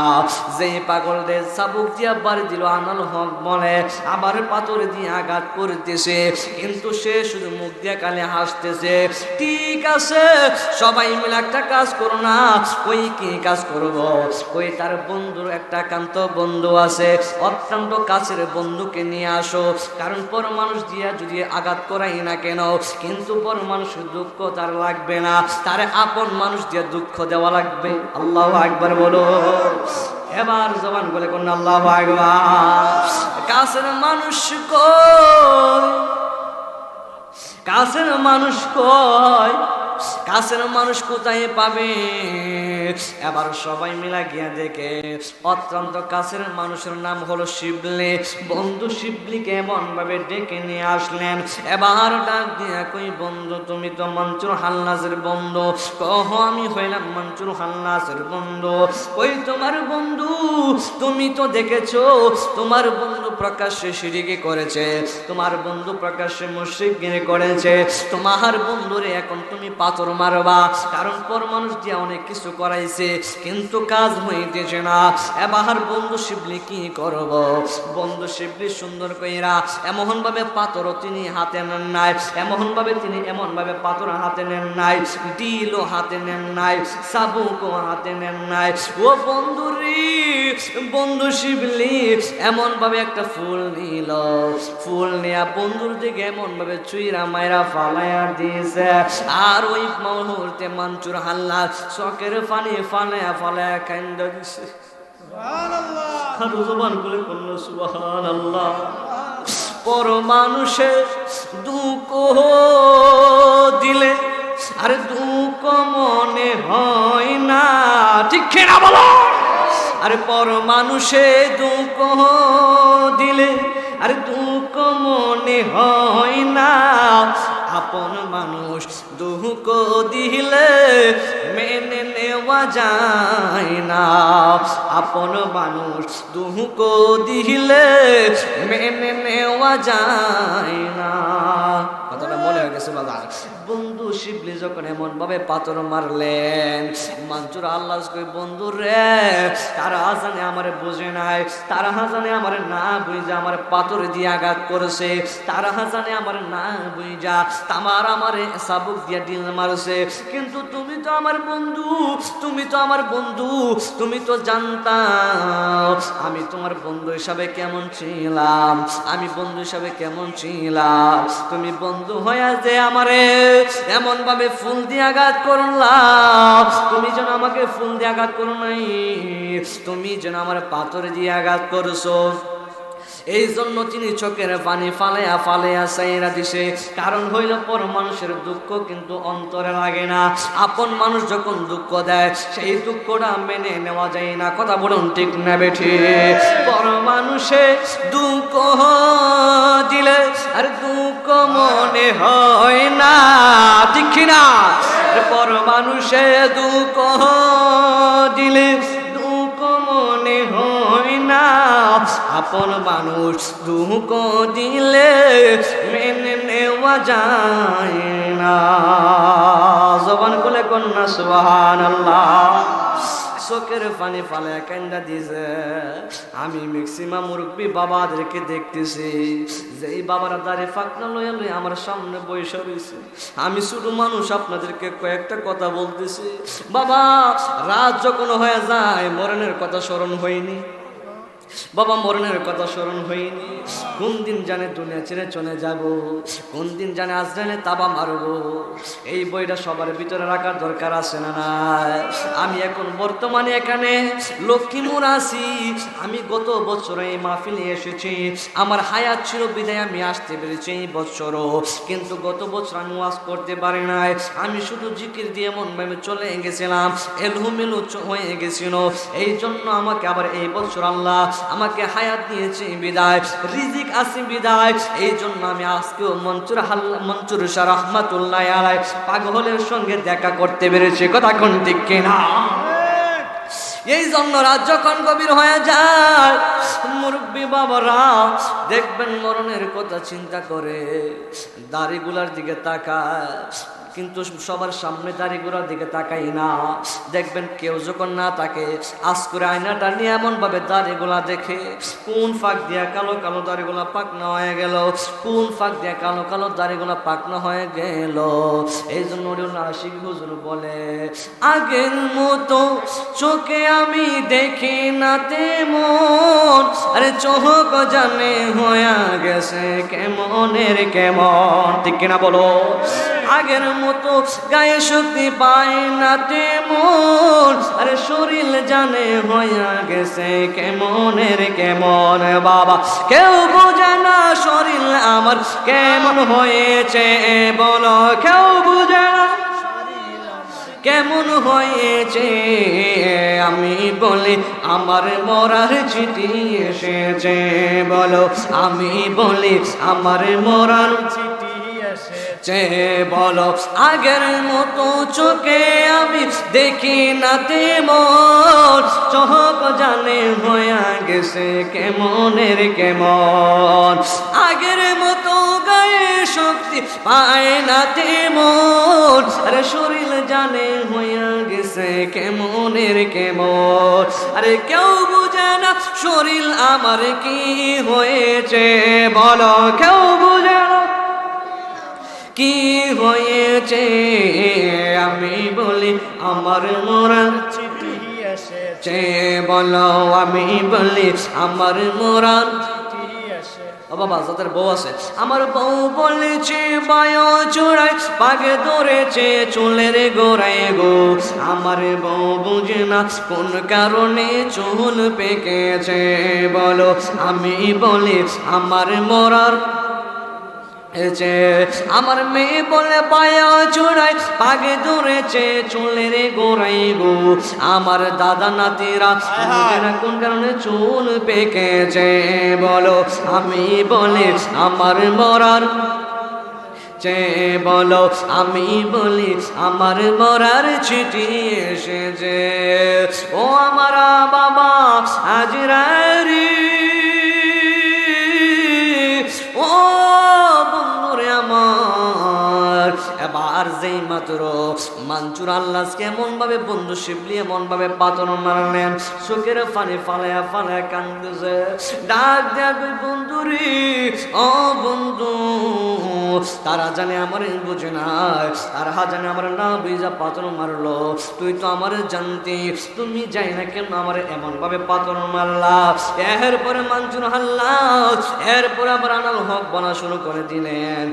S1: যে পাগলরে চাবুক দিয়া বাড়ি দিল আনাল হক বলে, আবার পাথর দিয়ে আঘাত করতেছে, কিন্তু সে শুধু মুখ দিয়ে কালে হাসতেছে। ঠিক আছে, সবাই মিলে একটা কাজ করো না। কই কি কাজ করবো? কই তার বন্ধুর একটা একান্ত বন্ধু আছে, অত্যন্ত কাছের বন্ধুকে নিয়ে আসো, কারণ পর মানুষ দিয়া যদি আঘাত করাই না কেন, কিন্তু পর মানুষের দুঃখ তার লাগবে না, তার আপন মানুষ দিয়ে দুঃখ দেওয়া লাগবে। আল্লাহু আকবার বলো। এবার জবান বলে কোন আল্লাহু আকবার। কাছের মানুষ কই, কাছের মানুষ কই, কাছের মানুষ কোথায় পাবে? এবার সবাই মিলা গিয়া দেখে অত্যন্ত কাছের মানুষের নাম হলো শিবলি। বন্ধু শিবলিকে এমন ভাবে ডেকে নিয়ে আসলেন। এবার ডাক দিয়া কই, বন্ধু তুমি তো মনসুর হাল্লাসের বন্ধু। কহ আমি হইলাম মনসুর হাল্লাসের বন্ধু। কই তোমার বন্ধু? তুমি তো দেখেছো তোমার বন্ধু প্রকাশ্যে শিরকি করেছে, তোমার বন্ধু প্রকাশ্যে মুশরিকগিরি করেছে, তোমার বন্ধুরে এখন তুমি পাথর মারবা, কারণ পর মানুষ দিয়ে অনেক কিছু করাইছে, কিন্তু কাজ হইতেছে না। এবার বন্ধু শিবলি কি করব? বন্ধু শিবলি সুন্দর কইরা এমন ভাবে পাথর তিনি হাতে নেন নাই, এমন ভাবে তিনি এমন ভাবে পাথর হাতে নেন নাই, ডিলও হাতে নেন নাই, চাবুকও হাতে নেন নাই। ও বন্ধুরি, বন্ধু শিবলি এমন ভাবে একটা ফুল নিল, ফুল নিয়া বন্ধুর দিকে এমন ভাবে চুইরা মাইরা ফালাইয়া দিয়েছে। আর ওই মুহূর্তে মনসুর হাল্লাস চোখের পানি ফালাইয়া ফালাইয়া কান্দা দিছে। সুবহানাল্লাহ। আর জবান বলে কোন সুবহানাল্লাহ। পর মানুষের দুঃখ দিলে আর দুঃখ মনে হয় না, ঠিক না বলো? আরে পর মানুষে দুঃখ দিলে আর দুঃখ মনে মনে হয় না, আপন মানুষ দুঃখ দিলে মেনে নেওয়া যায় না, আপন মানুষ দুঃখ দিলে মেনে নেওয়া যায় না। কথাটা মনে হয়ে গেছে বাবা। বন্ধু শিবলি যখন এমন ভাবে পাথর মারলেন, মনসুর আল্লাহ কই বন্ধু রে, তারা জানে আমারে বুঝে নাই, তারা জানে আমারে না বুঝা আমার পাথর দিয়ে আঘাত করেছে, তারা জানে আমার না বুঝা তামার আমারে সাবুক দিয়ে ডিল মারছে, কিন্তু তুমি তো আমার বন্ধু, তুমি তো আমার বন্ধু, তুমি তো জানতাম আমি তোমার বন্ধু হিসাবে কেমন ছিলাম, আমি বন্ধু হিসাবে কেমন ছিলাম, তুমি বন্ধু হয়ে যে আমারে এমন ভাবে ফুল দিয়ে আঘাত করলাম, তুমি যেন আমাকে ফুল দিয়ে আঘাত করো নাই, তুমি যেন আমার পাথর দিয়ে আঘাত করছো। এই জন্য তিনি চোখের পানি ফালাইয়া ফালাইয়া চাইরা দিছে। কারণ হইল পর মানুষের দুঃখ কিন্তু অন্তরে লাগে না, আপন মানুষ যখন দুঃখ দেয় সেই দুঃখটা মেনে নেওয়া যায় না। কথা বলুন ঠিক না বেঠি? পর মানুষে দুঃখ দিলে আর দুঃখ মনে হয় না, ঠিক না? পর মানুষে দুঃখ দিলে দুঃখ মনে হয় না, আপন মানুষ দুঃখ দিলে মেনে নেওয়া যায় না। জবান খুলে কন্যা সুবহানাল্লাহ। চোখের পানি ফালে কান্দা দিছে। আমি ম্যাক্সিমাম মুরব্বী বাবাদেরকে দেখতেছি, যেই বাবারা দাঁড়ে ফাঁকনা লইয়া লই আমার সামনে বসে রয়েছে। আমি শুধু মানুষ আপনাদেরকে কয়েকটা কথা বলতেছি। বাবা, রাত যখন হয়ে যায় মরণের কথা স্মরণ হয়নি, বাবা মরণের কথা স্মরণ হয়নি। কোন দিন জানে দুনিয়া ছেড়ে চলে যাব, কোন দিন জানে আজরাইলে তাবা মারব, এই বইটা সবার ভিতরে রাখার দরকার আছে না নাই? আমি এখন বর্তমানে এখানে লক্ষ্মীপুর আছি। আমি গত বছর এই মাহফিলে এসেছি, আমার হায়াত ছিল বিদায় আমি আসতে পেরেছি এই বছরও, কিন্তু গত বছর আমি ওয়াজ করতে পারি নাই। আমি শুধু জিকির দিয়ে মন ভাবে চলে গেছিলাম, এলোমেলো হয়ে গেছিল। এই জন্য আমাকে আবার এই বছর আল্লাহ আমাকে হায়াত দিয়েছে বিদায়, রিজিক আছে বিদায়। এই জন্য আমি আজকেও মনসুর শাহ রহমাতুল্লাহ আলাইহি পাগলের সঙ্গে দেখা করতে পেরেছি। কথা কোন ঠিক কিনা? এই জন্য রাত যখন গভীর হয়ে যায় মুরব্বী বাবারা দেখবেন মরণের কথা চিন্তা করে দাড়িগুলার দিকে তাকায়, কিন্তু সবার সামনে দাড়িগুলোর দিকে তাকাই না। দেখবেন কেউ যখন না তাকে আজ করে আয়নাটা নিয়ে এমন ভাবে দাড়িগুলা দেখে, কোন ফাঁক দিয়া কালো কালো দাড়িগুলা পাকনা হয়ে গেল, কোন ফাঁক দিয়া কালো কালো দাড়িগুলা পাকনা হয়ে গেল। এই জন্য আশিক হুজুর বলে, আগের মতো চোখে আমি দেখি না তেমন, আরে চোখ জানে হয়ে গেছে কেমনের কেমন, ঠিক কিনা বলো? আগের মতো গায়ে শক্তি পায় না তেমন, আরে শরীর জানে হইয়া গেছে কেমনের কেমন। বাবা কেউ বোঝে না শরীর আমার কেমন হয়েছে, বলো কেউ বুঝে না কেমন হয়েছে। আমি বলি আমার মরার চিঠি এসেছে, বলো আমি বলি আমার মরার চিঠি এসেছে, বলো আগের মতো চোখে আমি দেখি না তেমন, চোখ জানে হইয়া গেছে কেমনের কেমন। আগের মতো গায়ে শক্তি পায় না তেমন, আরে শরীর জানে হইয়া গেছে কেমনের কেমন। আরে কেউ বুঝে না শরীর আমার কি হয়েছে, বলো কেউ বুঝে না কি হয়েছে। আমি বলি আমার মরার চিঠি এসেছে, বলো আমি বলি আমার মরার চিঠি এসেছে। ও বাবা যাদের বউ আছে, আমার বউ বলেছে বায়ু চূড়ায় পাগে ধরেছে চুলের গোড়ায় গো, আমার বউ বুঝে না কোন কারণে চুল পেকেছে, বলো আমি বলি আমার মরার আমার মেয়ে বলে পায়া চোরাই পাগে ধরেছে চুলের গোড়াই গো। আমার দাদা নাতিরা কোন কারণে চুল পেকেছে বলো। আমি বলে আমার মরার বলো, আমি বলি আমার মরার চিঠি এসেছে। ও আমার বাবা হাজরারি, ও বন্ধুরে আমার। এবার যেই মাত্র মানচুর আল্লাহ কেমন ভাবে বন্ধু শিবলি এমন ভাবে পাতন মারলেন, চোখের পানি ফালায়া ফালায়া কান্দতেছে, ডাক দেয়া কই বন্ধুরে, ও বন্ধু। তারা জানে আমার বুঝে না, তারা জানে আমার না বুঝা পাতন মারলো। তুই তো আমার জানতি, তুমি যাই না কেন আমার এমন ভাবে পাতন মারলা। এরপরে মানচুর হাল্লা, এরপরে আবার আনাল হক বলা শুরু করে দিলেন।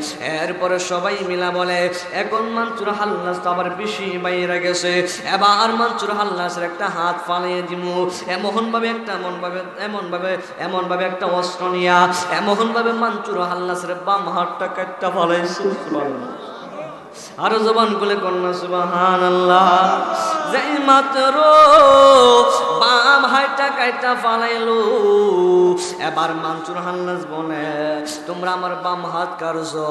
S1: এরপরে সবাই মিলা বলে এখন মানচুর হাল্লাস তো আবার বেশি বাইরে গেছে, এবার মানচুর হাল্লাসের একটা হাত ফালিয়ে দিমু। এমন ভাবে একটা অস্ত্র নিয়া এমন ভাবে মানচুর হাল্লাসের বাম হাতটা কাটটা ফালাইছে। আরো জবান খুলে কন্যা সুবহানাল্লাহ। যেই মাত্র বাম হাতটা কাটটা ফালাইলো, এবার মানচুর হাল্লাস বলে তোমরা আমার বাম হাত কাটছো,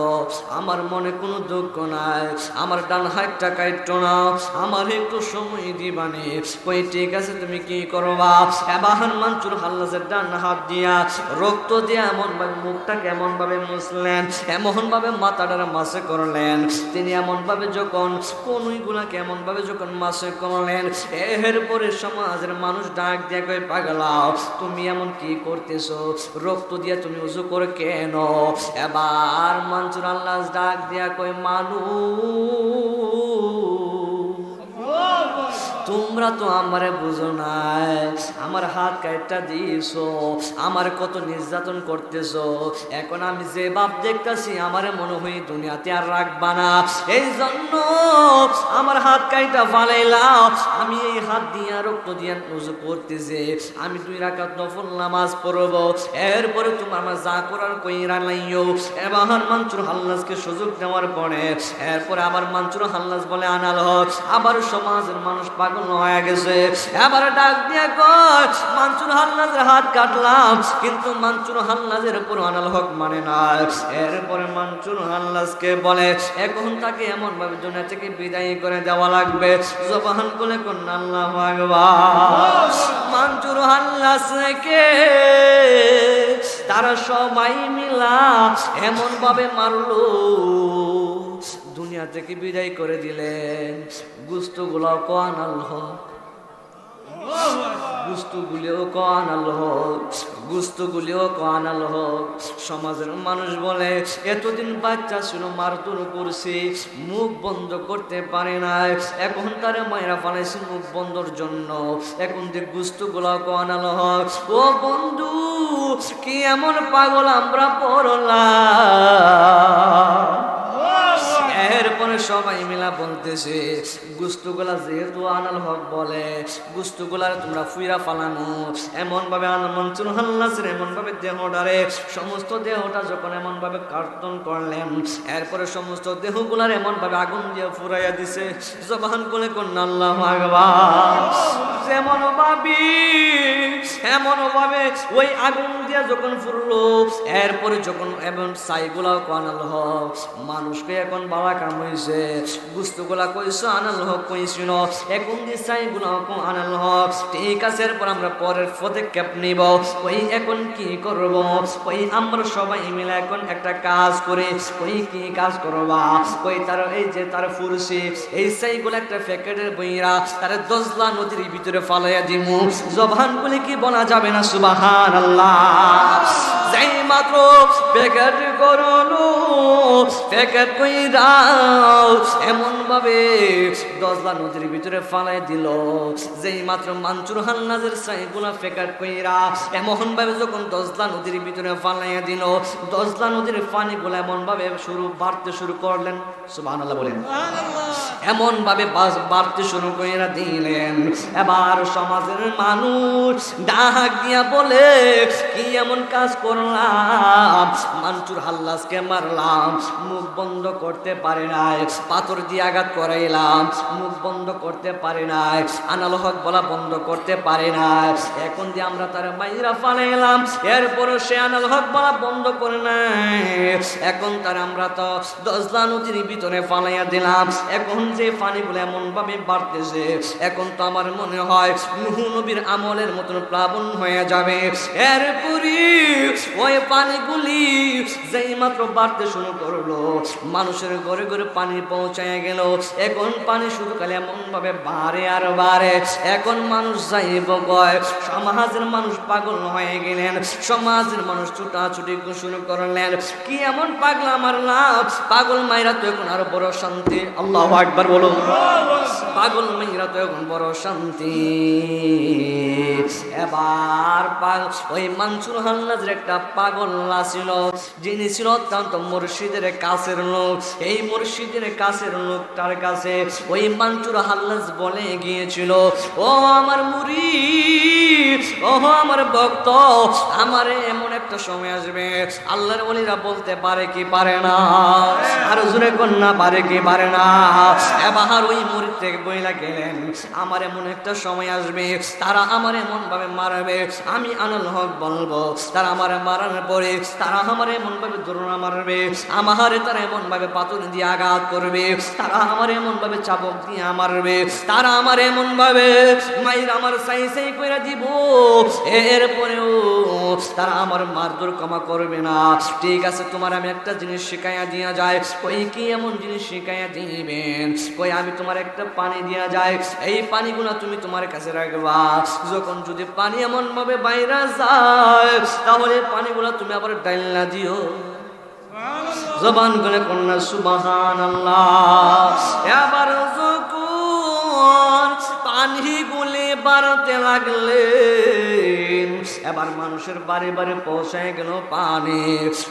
S1: আমার মনে কোনো দুঃখ নাই, আমার ডান হাতটা কাটতো না, আমার একটু সময় দিবানি। কই ঠিক আছে, তুমি কি করবা? এবার মানচুর হাল্লাসের ডান হাত দিয়া রক্ত দিয়া এমন ভাবে মুখটাকে এমন ভাবে মুছলেন, এমন ভাবে মাথাটার মাসে করলেন। তিনি এমন ভাবে যখন কনুইগুলাকে এমন ভাবে যখন মাসে করলেন, এরপরে সমাজের মানুষ ডাক দিয়া কই পাগলা, তুমি এমন কি করতেছো? রক্ত দিয়া তুমি উজু করে কেন? এবার মানচুর আল্লাহ ডাক দিয়া কই তোমরা তো আমারে বুঝো নাই, আমার হাত কাটটা দিয়েছো, আমার কত নির্যাতন করতেছো। এখন আমি যে বাপ দেখতেছি আমারে মনে হয় দুনিয়াতে আর রাখবা না, এই জন্য আমার হাত কাইটা ফালাইলাম। আমি এই হাত দিয়া রক্ত দিয়া উযু করতেছি, আমি 2 রাকাত নফল নামাজ পড়ব, এরপরে তোমার আমার যা করার কইরা লাইও। এবার মানচুর হাল্লাসকে সুযোগ দেওয়ার পরে এরপরে আবার মানচুর হাল্লাস বলে আনাল হক। আবার সমাজের মানুষ পাগল হয়ে গেছে, এবার ডাক দিয়ে কয় মানচুর হাল্লাসের হাত কাটলাম, কিন্তু মানচুর হাল্লাসের উপর আনাল হক মানে না। এরপরে মানচুর হাল্লাসকে বলে এখন তাকে এমন ভাবে দুনিয়া থেকে বিদায় করে দেওয়া লাগবে। জবান খুলে কন্যা আল্লাহু আকবার। মানচুর হাল্লাসকে তারা সবাই মিলা এমন ভাবে মারলো, দুনিয়া থেকে বিদায় করে দিলেন। গুস্তগুলো কোয়ানাল হক, গুস্তগুলিও কানাল হোক। সমাজের মানুষ বলে এতদিন বাচ্চা ছিল, মারধর করছে, মুখ বন্ধ করতে পারে না, এখন তারে মায়েরা ফালাইছে মুখ বন্ধর জন্য, এখন যে গুস্তগুলো কানাল হোক। ও বন্ধু, কি এমন পাগল আমরা পড়লাম। এরপরে সবাই মিলা বলতেছে গুস্তগুলা যেহেতু আনাল হক বলে, গুস্তগুলার তোমরা ফুইরা ফালানো। এমন ভাবে মানচুর হাল্লাসের এমন ভাবে দেহটারে, সমস্ত দেহটা যখন এমন ভাবে কার্টন করলেন, এরপরে সমস্ত দেহগুলার এমন ভাবে আগুন দিয়ে ফুরাইয়া দিছে। জবান করে কন্যা আল্লাহু আকবার। এমন ভাবে ওই আগুন দিয়ে যখন ফুরলো, এরপরে যখন এমন ছাইগুলাও কানাল হক। মানুষকে এখন বালা কাম হয়েছে, গুস্তগুলা কইছো আনাল হক কইছিল, এখন যে ছাইগুলাও আনাল হক। ঠিক আছে, এরপর আমরা পরের পদক্ষেপ নিব। ওই এখন কি করব? ওই আমরা সবাই মিলে এখন একটা কাজ করে, ওই কি কাজ করবা? ওই তার এই যে তার ফুরসি, এই ছাইগুলা একটা প্যাকেটের বইরা তার দজলা নদীর ভিতরে ফালাইয়া দিমু। জবান বলে কি বলা যাবে না সুবহানাল্লাহ। যাই মাত্র প্যাকেট করলো, প্যাকেট কইরা এমন ভাবে দজলা নদীর ভিতরে ফালাই দিল। যেই মাত্র মানচুর হাল্লাসের ছাইগুলা প্যাকেট কইরা এমন ভাবে যখন দজলা নদীর ভিতরে ফালাইয়া দিল, দজলা নদীর পানিগুলো এমন ভাবে বাড়তে শুরু করলেন। সুবহানাল্লাহ বলেন। এমন ভাবে বাড়তে শুরু কইরা দিলেন। এবার সমাজের মানুষ ডাক দিয়া বলে কি এমন কাজ করল মারলাম, মানসুর হাল্লাজকে মারলাম, মুখ বন্ধ করতে পারে নাই, পাথর দিয়ে আঘাত করাইলাম, মুখ বন্ধ করতে পারে নাই, আনাল হক বলা বন্ধ করতে পারে নাই। এখন দিয়ে আমরা তার মাইরা ফালাইলাম, এরপরও সে আনাল হক বলা বন্ধ করে নাই। এখন তার আমরা তো দজলা নদীর ভিতরে ফালাইয়া দিলাম। এখন যে পানিগুলো এমন ভাবে বাড়তেছে, এখন তো আমার মনে হয় নূহ নবীর আমলের মতন প্লাবন হয়ে যাবে। এরপরই ওই পানিগুলি যেই মাত্র বাড়তে শুরু করলো, মানুষের ঘরে ঘরে পানি পৌঁছায় গেল। এখন পানি শুধু খালি এমন ভাবে বাড়ে আর বাড়ে। এখন মানুষ যাইব কয়, সমাজের মানুষ পাগল হয়ে গেলেন, সমাজের মানুষ ছুটাছুটি শুরু করলেন। কি এমন পাগলা মারলাম, পাগল মাইরা তো এখন আরো বড় শান্তি। আল্লাহু আকবার বলুন। পাগল মাইরা তো এখন বড় শান্তি। এবার ওই মানসুর হাল্লাজের একটা পাগল ছিল, যিনি ছিল অত্যন্ত মুর্শিদের কাছের লোক। এই মুর্শিদের কাছের লোকটার কাছে ওই মানসুর হাল্লাজ বলে গিয়েছিল, ও আমার মুরিদ, ও আমার ভক্ত, আমার এমন একটা সময় আসবে, আল্লাহর ওলিরা বলতে পারে কি পারে না, আর জোরে কন্যা পারে কি পারে না। এবার ওই মুরিদ থেকে বইলা গেলেন, আমার এমন একটা সময় আসবে, তারা আমার এমন ভাবে মারবে, আমি আনাল হক বলবো, তারা আমার মারার পরে তারা আমার এমন ভাবে দৌড়া মারবে, আমারে তারা এমন ভাবে পাথর দিয়ে আঘাত করবে, তারা আমার এমন ভাবে চাবক দিয়ে মারবে, তারা আমার এমন ভাবে মাইর আমার সাই সাই করে দিব, এরপরেও তারা আমার মারধর ক্ষমা করবে না। ঠিক আছে, তোমার আমি একটা জিনিস শিখাইয়া দিয়া যায়। কই কি এমন জিনিস শিখাইয়া দিবেন? কই আমি তোমার একটা পানি দিয়া যায়, এই পানিগুলো তুমি তোমার কাছে রাখবা, যখন যদি পানি এমন ভাবে বাইরে যায়, তাহলে পানিগুলো তুমি আবার ডাইলা দিও। জবান করে কন্যা সুবহানাল্লাহ। এবার যখন পানিগুলি বাড়তে লাগলে, এবার মানুষের বাড়ি বাড়ি পৌঁছায় গেল পানি।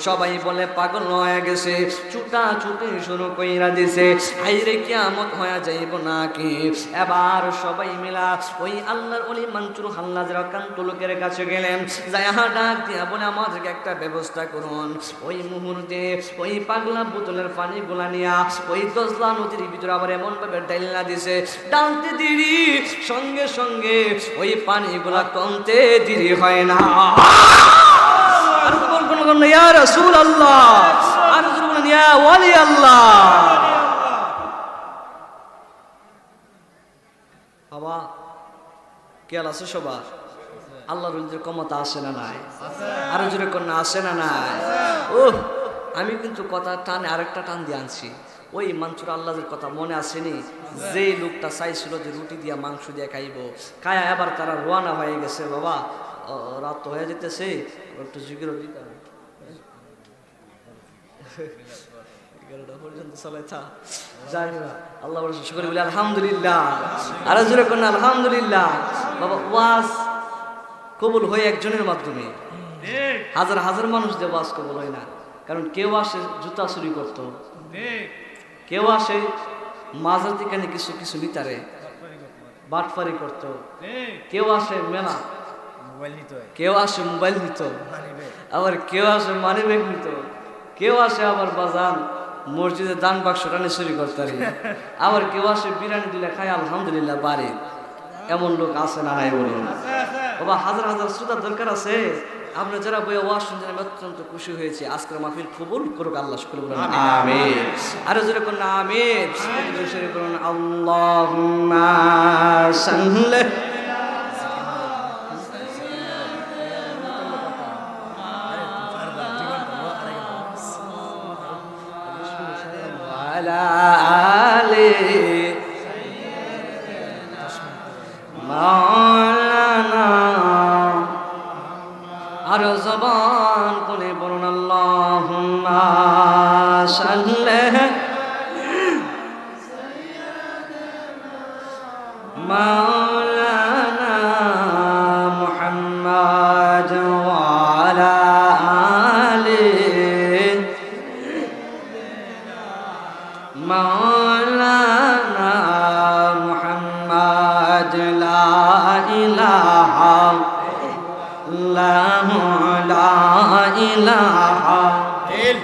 S1: সবাই বলে পাগল হয়ে গেছে, ছুটা ছুটি শুরু কইরা দিছে, আইরে কিয়ামত হয়ে যাইব নাকি। এবার সবাই মিলা ওই আল্লাহর ওলি মানসুর হাল্লাজের একান্ত লোকের কাছে গেলেন, যায়া ডাক দিয়া বলে আমাদেরকে একটা ব্যবস্থা করুন। ওই মুহূর্তে ওই পাগলা বোতলের পানি গুলা নিয়া ওই দজলা নদীর ভিতরে আবার এমন ভাবে ডাইলা দিছে, ডালতে দেরি সঙ্গে সঙ্গে ওই পানিগুলা কমতে দেরি হয় না। আর কোন ইয়া রাসূলুল্লাহ, আর বলেন ইয়া ওয়ালি আল্লাহ। বাবা কেয়াল আছে সবার? আল্লাহর ওলিদের ক্ষমতা আসে না নাই? আরো জোরে কোন আসে না নাই? ওহ, আমি কিন্তু কথা টানে আরেকটা টান দিয়ে আনছি। ওই মানসুর আল্লাহর কথা মনে আসেনি? যে লোকটা চাইছিল যে রুটি দিয়া মাংস দিয়ে খাইব, খায়া এবার তারা রোয়ানা হয়ে গেছে। বাবা রাত তো হয়ে যেতেছে, একটু জিকিরও দিতে হবে। 11টা পর্যন্ত চলে থা যাই না। আল্লাহ শুকর বলি আলহামদুলিল্লাহ। আর জোরে কোন আলহামদুলিল্লাহ। বাবা ওয়াজ কবুল হয় একজনের মাধ্যমে, হাজার হাজার মানুষ দিয়ে ওয়াজ কবুল হয় না। কারণ কেউ আসে জুতা চুরি করত, কেউ আসে মাজার থেকে কিছু কিছু নিতারে বাটফারি করত, কেউ আসে মেলা, কেউ আসে মোবাইল নিত, আবার কেউ আসে মানি ব্যাগ নিত, কেউ আসে আবার বাজান মসজিদে দান বাক্স টানে চুরি করতে, আবার কেউ আসে বিরিয়ানি দিলে খায় আলহামদুলিল্লাহ বাড়ি। এমন লোক আছে না নাই বলুন? বাবা হাজার হাজার শ্রোতার দরকার আছে। আপনি যারা বই ওয়াজ শুনছেন আমি অত্যন্ত খুশি হয়েছি। আজকের মাহফিল কবুল করুক আল্লাহ, শুকর বলুন আমিন। আরো জোরে করুন আমিন। জোরে করুন আল্লাহুম্মা সাল্লি আলা আলি মাওলানা। আর জবান খুলে বলুন আল্লাহুম্মা সাল্লি মাওলানা মুহাম্মাদ ওয়া আলা আলি মাওলানা মুহাম্মাদ। লা ইলাহা লা ইলাহা
S2: তেল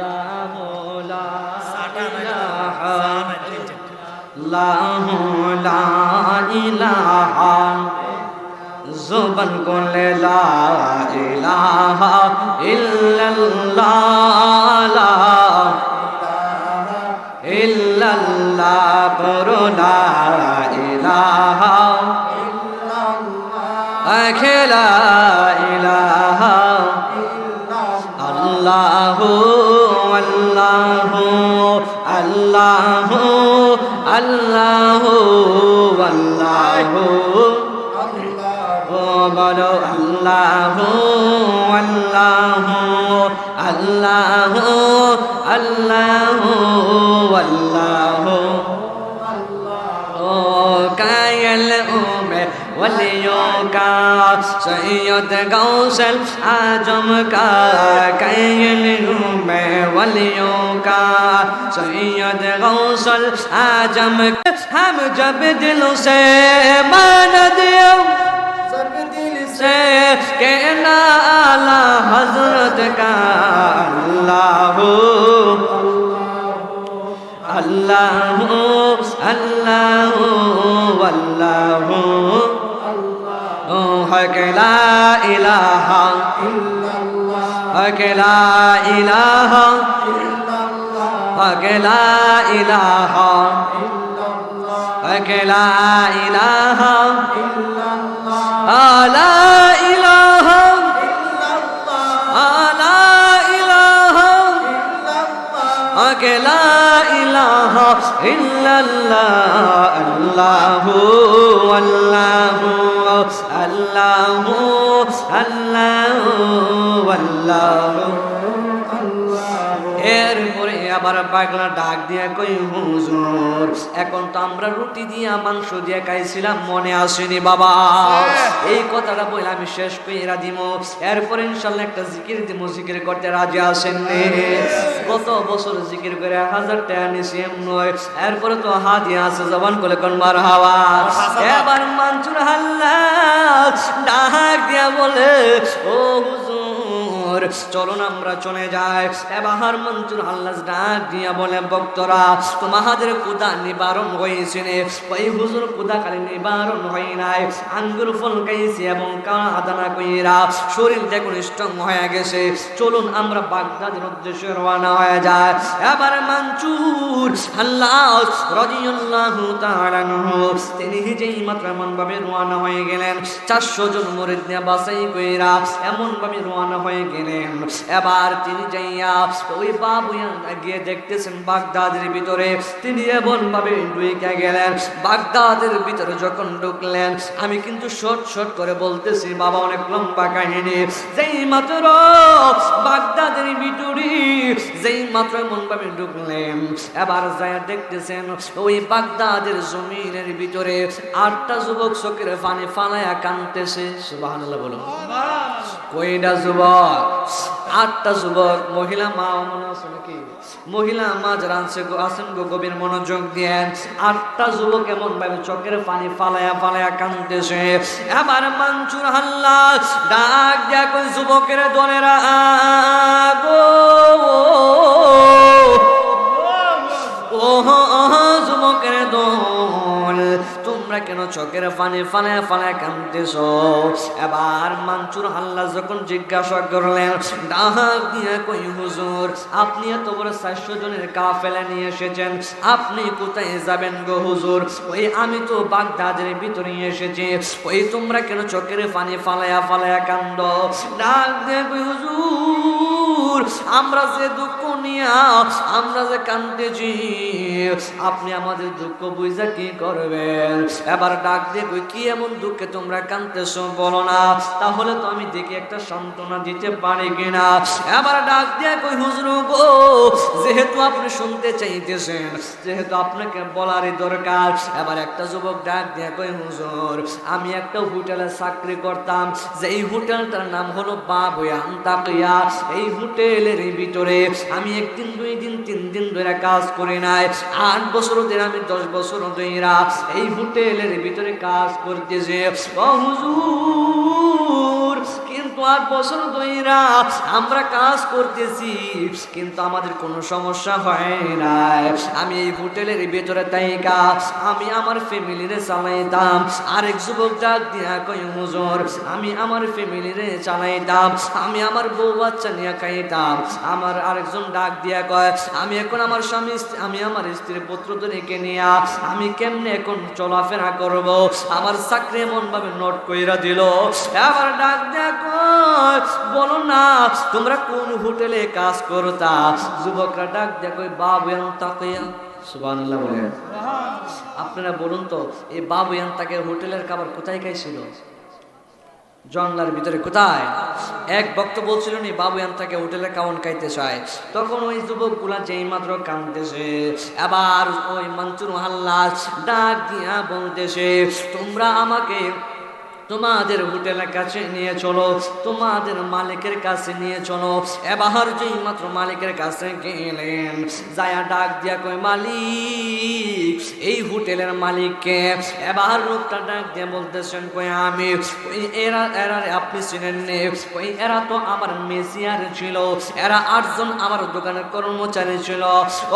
S1: লাহু লা
S2: সাটা নাই
S1: ইলাহা
S2: তেল
S1: লাহু লা ইলাহা जुबान को ले ला इलाहा इल्लल्लाह ला इल्लल्लाह करो ला इलाहा अकेला इलाहा अल्लाहु अल्लाहु अल्लाहु अल्लाहु अल्लाहु বলো আল্লাহু আল্লাহু আল্লাহু আল্লাহু আল্লাহু ओ कायल में वलियों का सैयद गौसल आजम का कायल में वलियों का सैयद गौसल आजम हम जब दिल से मान दिया से कहना आला हजरत का अल्लाहु अल्लाहु अल्लाहु अल्लाहु हक ला इलाहा हक ला इलाहा हक ला इलाहा हक ला इलाहा ला इलाहा ला इलाहा के ला इलाहा इल्लल्लाह अल्लाहु अल्लाहु अल्लाहु अल्लाहु अल्लाहु এরপরে আবার পাগলা ডাক দিয়া কই হুজুর এখন তো আমরা রুটি দিয়া মাংস দিয়া খাইছিলাম মনে আসেনি বাবা এই কথাটা বলে আমি শেষ কইরা দিব এরপর ইনশাআল্লাহ একটা জিকির দিব জিকির করতে রাজি আছেন নে গত বছর জিকির করে 1000 টাকা নিছি নয় এরপরে তো হাদিয়া আছে জবান করে কোন মারহাবা এবার মানসুর হাল্লাজ ডাক দিয়া বলে ও হুজুর চলুন আমরা চলে যাই এবার মঞ্জুর আল্লাহ ডাক দিয়া বলে ভক্তরা তোমাদের কুদা নিবারণ হয়েছে ওই হুজুর কুদা কালে নিবারণ হয় নাই আঙ্গুর ফল খাইছে এবং কাদানা কইরা শরীর দেখুন স্ট্রং হয়ে গেছে চলুন আমরা বাগদাদের উদ্দেশ্যে রওনা হয়ে যাই এবার মঞ্জুর আল্লাহ রাদিয়াল্লাহু তাআলা তিনি যেই মাত্র এমন ভাবে রওনা হয়ে গেলেন 400 জন মুরিদ নিয়ে বাছাই কইরা এমন ভাবে রওনা হয়ে গেলেন এবার তিনি যাইয়া ওই বাবুয়া গিয়ে দেখতেছেন বাগদাদের ভিতরে তিনি এমন ভাবে ঢুকে গেলেন বাগদাদের ভিতরে যখন ঢুকলেন আমি কিন্তু শর্ট করে বলতেছি বাবা অনেক লম্বা কাহিনী যেই মাত্র বাগদাদের ভিতরে যেই মাত্র এমন ভাবে ঢুকলেন এবার যাইয়া দেখতেছেন ওই বাগদাদের জমিনের ভিতরে 8টা যুবক চোখের পানি ফালায়া কাঁদতেছে সুবহানাল্লাহ বলো কয়টা যুবক 8টা যুবক মহিলা মা মনে আছে নাকি মহিলা মা যারা আছেন গো গভীর মনোযোগ দেন 8টা যুবক এমন ভাবে চোখের পানি ফালায়া কাঁদতেছে এবার মনসুর হাল্লাজ ডাক দিয়া কই যুবকের দলেরা গো ও যুবকের দল তোমরা কেন চোখের পানি ফালায়া কাঁদতেছো এবার মনসুর হাল্লাজ যখন জিজ্ঞাসা করলেন ডাক দিয়ে কই হুজুর আপনি এত বড় 400 জনের কাফেলা নিয়ে এসেছেন আপনি কোথায় যাবেন গো হুজুর ওই আমি তো বাগদাদের ভিতরে এসেছি ওই তোমরা কেন চোখের পানি ফালায়া কান্দো ডাক দিয়ে কই হুজুর আমরা যে দুঃখ নিয়ে আমরা যে কাঁদতেছি আপনি আমাদের দুঃখ বুঝা কি করবেন এবার ডাক দিয়ে কই কি এমন দুঃখে তোমরা কাঁদতেছো বলো না তাহলে তো আমি দেখি একটা সান্ত্বনা দিতে পারি কিনা এবার ডাক দিয়ে কই হুজুর গো যেহেতু আপনি শুনতে চাইতেছেন যেহেতু আপনাকে বলারই দরকার এবার একটা যুবক ডাক দিয়ে কই হুজুর আমি একটা হোটেলে চাকরি করতাম যেই হোটেলটার নাম হলো বাবুয়া আন্তাকিয়া এই হোটেলের ভিতরে আমি একদিন 2 দিন 3 দিন ধরে কাজ করি নাই 8 বছর ধরে আমি 10 বছর ধরে এই হোটেলের ভিতরে কাজ করতেছে ও হুজুর কিন্তু বছর ধইরা আমরা কাজ করতেছি, কিন্তু আমাদের কোনো সমস্যা হয় নাই। আমি এই হোটেলের ভিতরে তাইকা আমি আমার ফ্যামিলিরে চালাইতাম। আরেক যুবক ডাক দিয়া কই, হুজুর আমি আমার ফ্যামিলিরে চালাইতাম, আমি আমার বউ বাচ্চা নিয়ে খাইতাম। আমার আরেকজন ডাক দিয়া কয়, আমি এখন আমার স্বামী আমি আমার স্ত্রী পুত্রদের রেখে নিয়া আমি কেমনে এখন চলাফেরা করব? আমার চাকরি এমন ভাবে নোট কইরা দিল। আবার ডাক দিয়া কয়, বলো না তোমরা কোন হোটেলে কাজ করতা? যুবকরা ডাক দিয়া কয়, বাবুয়ান তাকিয়া। সুবহানাল্লাহ বলেন। আপনারা বলুন তো, এই বাবুয়ান তাকে হোটেলের খাবার কোথায় খাইছিল? জঙ্গলার ভিতরে কোথায়? এক ভক্ত বলছিল নি বাবুয়ান তাকে হোটেলে কেমন খাইতে চায়। তখন ওই যুবক গুলা যেই মাত্র কাঁদতেছে, আবার ওই মনসুর হাল্লাজ ডাক দিয়া বলতেছে, তোমরা আমাকে তোমাদের হোটেলের কাছে নিয়ে চলো, তোমাদের মালিকের কাছে নিয়ে চলো। এবার যেই মাত্র মালিকের কাছে গেলেন, যায়া ডাক দিয়া কয়, মালিক এই হোটেলের মালিককে? এবার লোকটা ডাক দিয়ে বলতেছেন, কই আমি। ওই এরা আপনি চিনেন নে? ওই এরা তো আমার মেসিয়ার ছিল, এরা 8 জন আমার দোকানের কর্মচারী ছিল।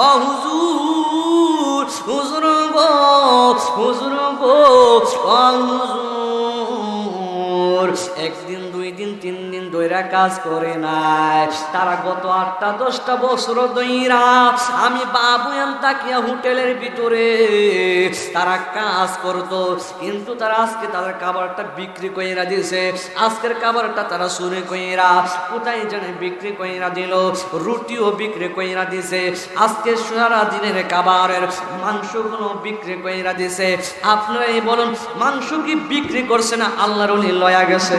S1: ও হুজুর, হুজুর গো, হুজুর গো, ও হুজুর, একদিন 2 দিন 3 দিন ধইরা কাজ করে নাই। তারা গত 8-10 বছর ধইরা আমি বাবুয়ান তাকিয়া হোটেলের ভিতরে তারা কাজ করত, কিন্তু তারা আজকে তাদের খাবারটা বিক্রি কইরা দিয়েছে। আজকের খাবারটা তারা চুরি কইরা কোথায় জানে বিক্রি কইরা দিল, রুটিও বিক্রি কইরা দিছে, আজকে সারা দিনের খাবারের মাংসগুলো বিক্রি কইরা দিছে। আপনারাই বলুন, মাংস কি বিক্রি করছে না আল্লাহর ওলি লয়া গেছে?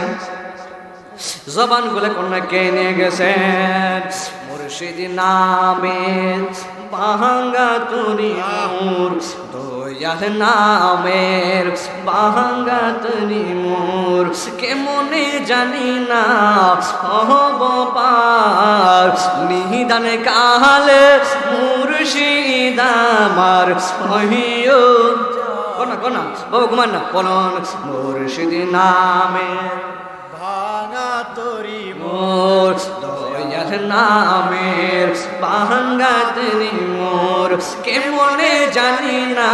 S1: জবান গুলো কন্যা কে নিয়ে গেছেন? মুর্শিদ নামে বাহাঙ্গা তুরি মোর, দয়াল নামের বাহাঙ্গা তুরি মোর, কেমনে জানি না হব পার, নিদানে কালে মুর্শিদ আমার হইও। কোনা কোনা বাবু ঘুমান না, বলুন মুর্শিদ নামে ভাঙা তরি মোর, দয়াল নামের ভাঙা তরি মোর, কেমনে জানি না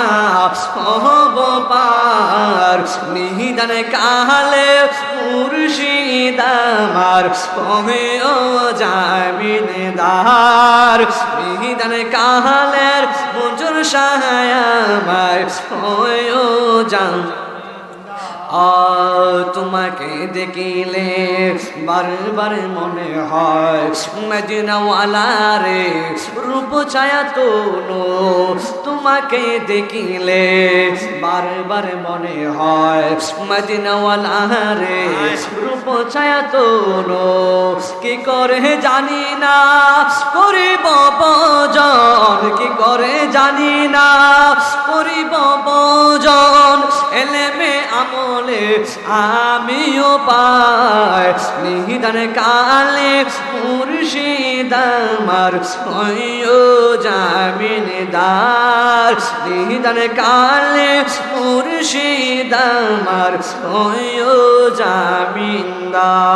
S1: হব পার, নিদানে কালে মুর্শিদ আমার ও জামিনদার, নিদানে কালের মুজুর সাহায় আমার ও জান। তোমাকে দেখিলে বারবার মনে হয় মদিনাওয়ালা রে রূপ ছায়া তোলো, তোমাকে দেখিলে বারবার মনে হয় মদিনাওয়ালা রে রূপ ছায়া তোলো, কি করে জানি না করিব ভজন, কি করে জানি না করিব ভজন, এলেমে আমলে আমিও পাই, নিদানে কালে মুর্শিদ আমার হইও জামিনদার, নিদানে কালে মুর্শিদ আমার হইও জামিনদার।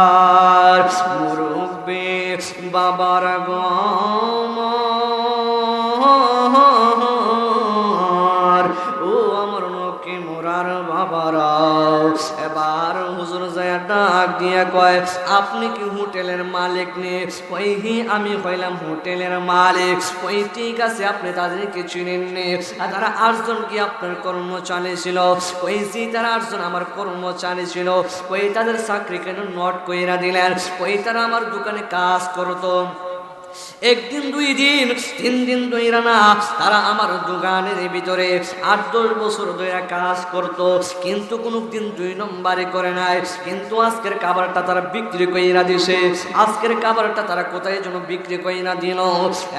S1: মুরব্বি বাবার গম ও আমার নকি মোরার বাবারাও। এবার হুজুর যায় ডাক দিয়া কয়, আপনি কি হোটেলের মালিক নে? ওই হি আমি হইলাম হোটেলের মালিক। ওই ঠিক আছে, আপনি তাদেরকে চিনেন নে? তারা 8 জন কি আপনার কর্মচারী ছিল? ওই জি তারা 8 জন আমার কর্মচারী ছিল। ওই তাদের চাকরি কেন নোট কইরা দিলেন? ওই তারা আমার দোকানে কাজ করতো। 1 দিন 2 দিন 3 দিন ধইরা না তারা আমার দোকানের ভিতরে 8-10 বছর ধরে কাজ করত, কিন্তু কোনোদিন 2 নম্বরে করে নাই। কিন্তু আজকের খাবারটা তারা বিক্রি কইরা দিছে। আজকের খাবারটা তারা কোথায় যেন বিক্রি কইরা দিল।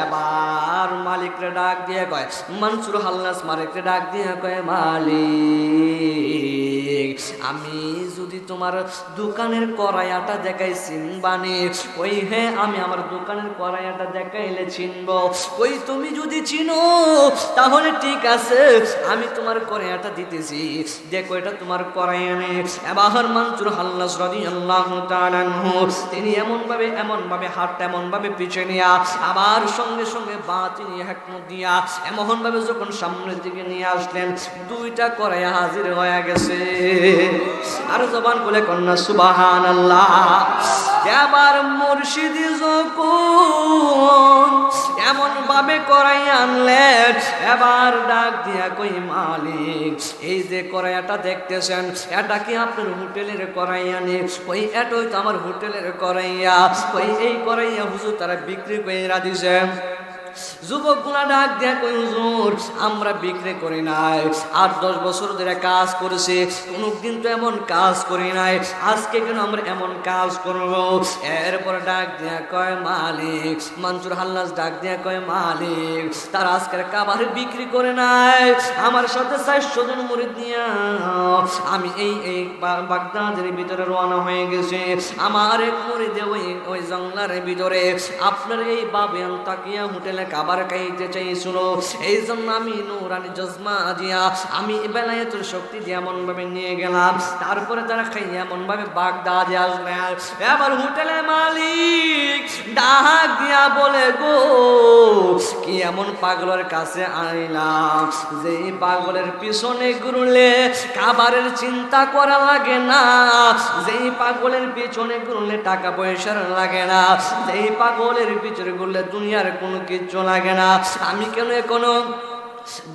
S1: এবার মালিকরে ডাক দিয়ে কয়, মনসুর হাল্লাস মালিকরে ডাক দিয়ে কয়, মালিক আমি যদি তোমার দোকানের কড়াইয়াটা দেখাই চিনবানি, ওই হ্যাঁ আমি আমার দোকানের কড়াইয়াটা দেখাইলে চিনব। ওই তুমি যদি চিনো তাহলে ঠিক আছে, আমি তোমার কড়াইয়াটা দিতেছি, দেখো এটা তোমার কড়াইয়া নেই। এবার মানসুর হাল্লাস রাদিয়াল্লাহু তাআলা আনহু তিনি এমন ভাবে হাতটা এমন ভাবে পিছনে নিয়া আবার সঙ্গে সঙ্গে তিনি হেকমত দিয়া এমন ভাবে যখন সামনের দিকে নিয়ে আসলেন, দুইটা কড়াইয়া হাজির হয়ে গেছে। আর জবান খুলে কন্যা সুবহানাল্লাহ। এবার মুর্শিদ যখন এমন ভাবে কড়াই আনলেন, এবার ডাক দিয়া কই মালিক, এই যে কড়াইয়াটা দেখতেছেন এটা কি আপনার হোটেলের কড়াইয়া নেই? ওই এটাই তো আমার হোটেলের কড়াইয়া। ওই এই কড়াইয়া হুজুর তারা বিক্রি করে দিছেন। যুবকগুলা ডাক দেয়া কই হুজুর আমরা বিক্রি করি নাই, 8-10 বছর ধরে কাজ করেছি, কোনদিন তো এমন কাজ করি নাই, আজকে কেন আমরা এমন কাজ করব? এরপর ডাক দেয়া কয় মালিক, মানসুর হাল্লাস ডাক দেয়া কয় মালিক, তার আজকের কাবার বিক্রি করে নাই, আমার সাথে 400 জন মুরিদ নিয়ে আমি এই বাগদাদের ভিতরে রওনা হয়ে গেছে। আমার এক মুরিদে ওই জঙ্গলের ভিতরে আপনার এই বাবিয়ান তাকিয়া হোটেলে খাবার খাইতে চাইছিল। এই জন্য আমি নুরানি জজমা দিয়া আমি বেলায়েতের শক্তি দিয়ে এমন ভাবে নিয়ে গেলাম, তারপরে তারা খাইয়ে এমন ভাবে বাগদাদে আসলেন। এবার হোটেলের মালিক ডাক দিয়া বলে, গো কি এমন পাগলের কাছে আইলাম যে পাগলের পিছনে ঘুরলে খাবারের চিন্তা করা লাগে না, যেই পাগলের পিছনে ঘুরলে টাকা পয়সার লাগে না, যেই পাগলের পিছনে ঘুরলে দুনিয়ার কোনো কিছু লাগে না। আমি কেন এখনো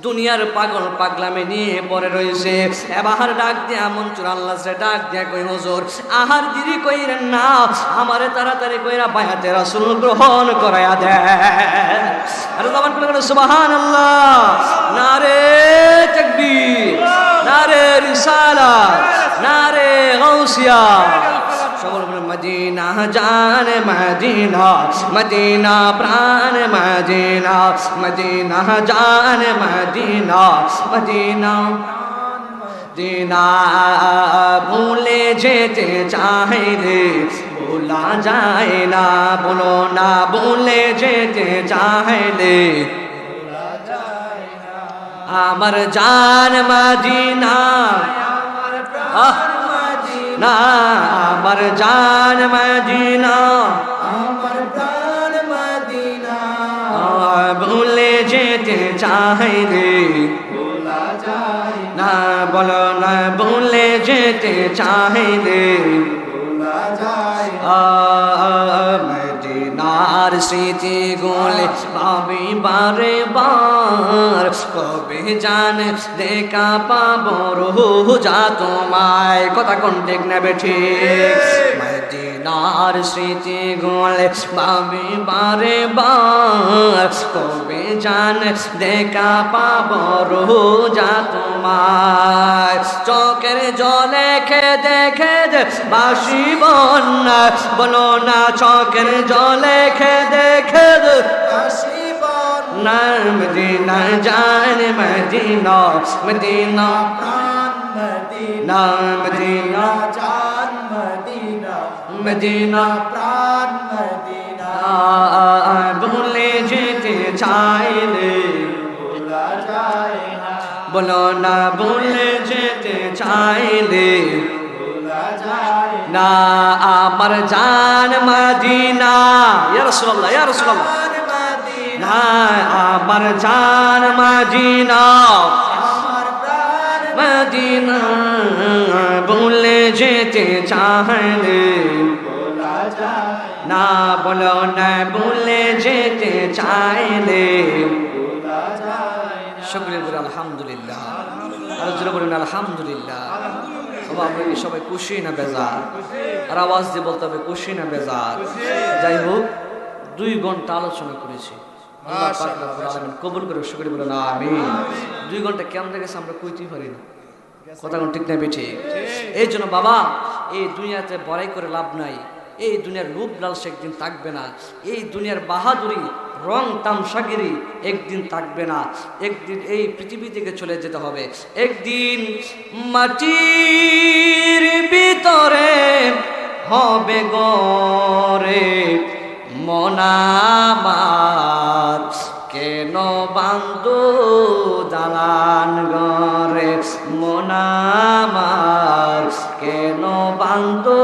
S1: দুনিয়ার পাগল পাগলামে নিয়ে পড়ে রয়েছে? এবার ডাক দিয়া মনসুর আল্লাহ ডাক দিয়া কই হুজুর আহার দেরি কইরেন না, আমারে তাড়াতাড়ি কইরা বায়াতে রাসূল গ্রহণ করায়া দেন। আর জবান খুলে বলেন সুবহানাল্লাহ, নারে তাকবীর, নারে রিসালাত, নারে গাউসিয়া। সকল বলে মদিনা জান মদিনা, মদিনা প্রাণ মদিনা, মদিনা জান মদিনা, মদিনা মদিনা ভুলে যেতে চাইলে ভোলা যায় না, বলো না ভুলে যেতে চাইলে আমার জান মদিনা, না আমার জান মদিনা, আমার প্রাণ মদিনা ভুলে যেতে চাইলে ভোলা যায় না, বলো না ভুলে যেতে চাইলে ভোলা যায়। মদিনার স্মৃতি গুলে ভাবি বারে বার, কবে জান দেখা পাবো রোজা তোমায়। কথা কোন ঠিক নেবে ঠিক? মদিনার স্মৃতি গুলে ভাবি বারে বার, কবে জান দেখা পাবো রোজা তোমায়। চোখের জলে খেদে খেদে বাসি বন্যা, বলো না চোখের জলে খেদে খেদে বাসি বন্যা। মদিনা জান মদিনা, মদিনা প্রাণ মদিনা, মদিনা জান মদিনা, মদিনা প্রাণ মদিনা ভুলে যেতে চাইলে ভোলা যায় না, বলো না ভুলে যেতে চাইলে ভোলা যায় না আমার জান মদিনা। ইয়া রাসূলুল্লাহ, ইয়া রাসূলুল্লাহ, না আমার জান মদিনা, আমার প্রাণ মদিনা ভুলে যেতে চাইলে ভোলা যায় না, বলো না ভুলে যেতে চাইলে ভোলা যায় না। শুকরিয়া করি আলহামদুলিল্লাহ, আর জোরে বলুন আলহামদুলিল্লাহ। আমরা কি সবাই খুশি না বেজার? আর আওয়াজ দিয়ে বলতে হবে খুশি না বেজার? যাই হোক 2 ঘন্টা আলোচনা করেছি, আল্লাহ পাক রব্বুল আলামিন কবুল করে। শুকরিয়া বলুন আমিন। 2 ঘন্টা কেমন গেছে আমরা কইতেই পারি না, কথা কোন ঠিক না বেঠিক? এই জন্য বাবা এই দুনিয়াতে বড়াই করে লাভ নাই, এই দুনিয়ার রূপ লালসা একদিন থাকবে না, এই দুনিয়ার বাহাদুরি রং তামসাগিরি একদিন থাকবে না, একদিন এই পৃথিবী থেকে চলে যেতে হবে। একদিন মাটির ভিতরে হবে গরে মনামার, কেন বান্ধো দালান ঘরে মনামার, কেন বান্ধো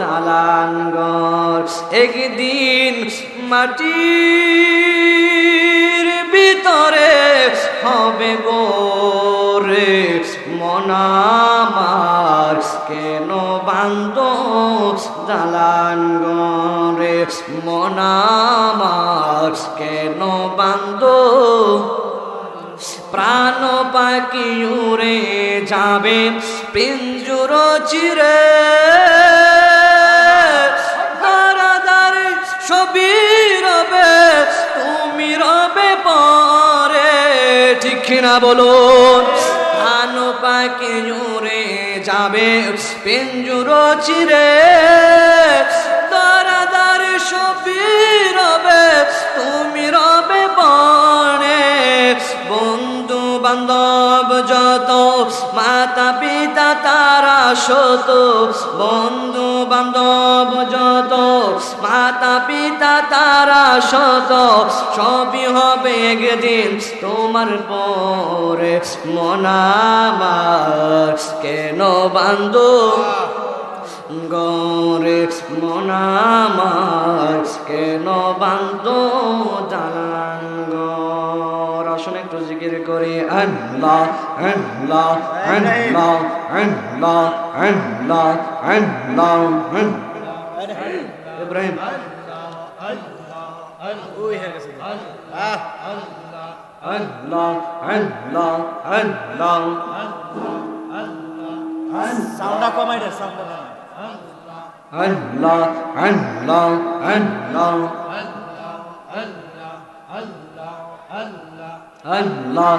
S1: দালান ঘর। একদিন মাটির ভিতরে হবে গোরে মনামার, কেন বান্ধো দালান ঘরে মনামার, কেন বান্ধো। প্রাণ পাখি উড়ে যাবে পিঞ্জুর চিরে, দারাদারে সবই রবে তুমি রবে পরে, ঠিক না বলুন? প্রাণ পাখি উড়ে যাবে পিঞ্জুর চিরে, দারাদারে সবই রবে তুমি রবে পরে। বন্ধু বান্ধব যত মাতা পিতা তারা শত, বন্ধু বান্ধব যত মাতা পিতা তারা শত, সবই হবে একদিন তোমার পরে মনামার, কেন বান্ধো গরে মনামার, কেন বান্ধো দালান ঘর। আসুন একটু জিকির করি আল্লাহ আল্লাহ আল্লাহ আল্লাহ আল্লাহ আল্লাহ। ইব্রাহিম আল্লাহ আল্লাহ আল্লাহ।
S2: সাউন্ডটা কমাই দে, সাউন্ডটা কমাই।
S1: আল্লাহ আল্লাহ আল্লাহ আল্লাহ।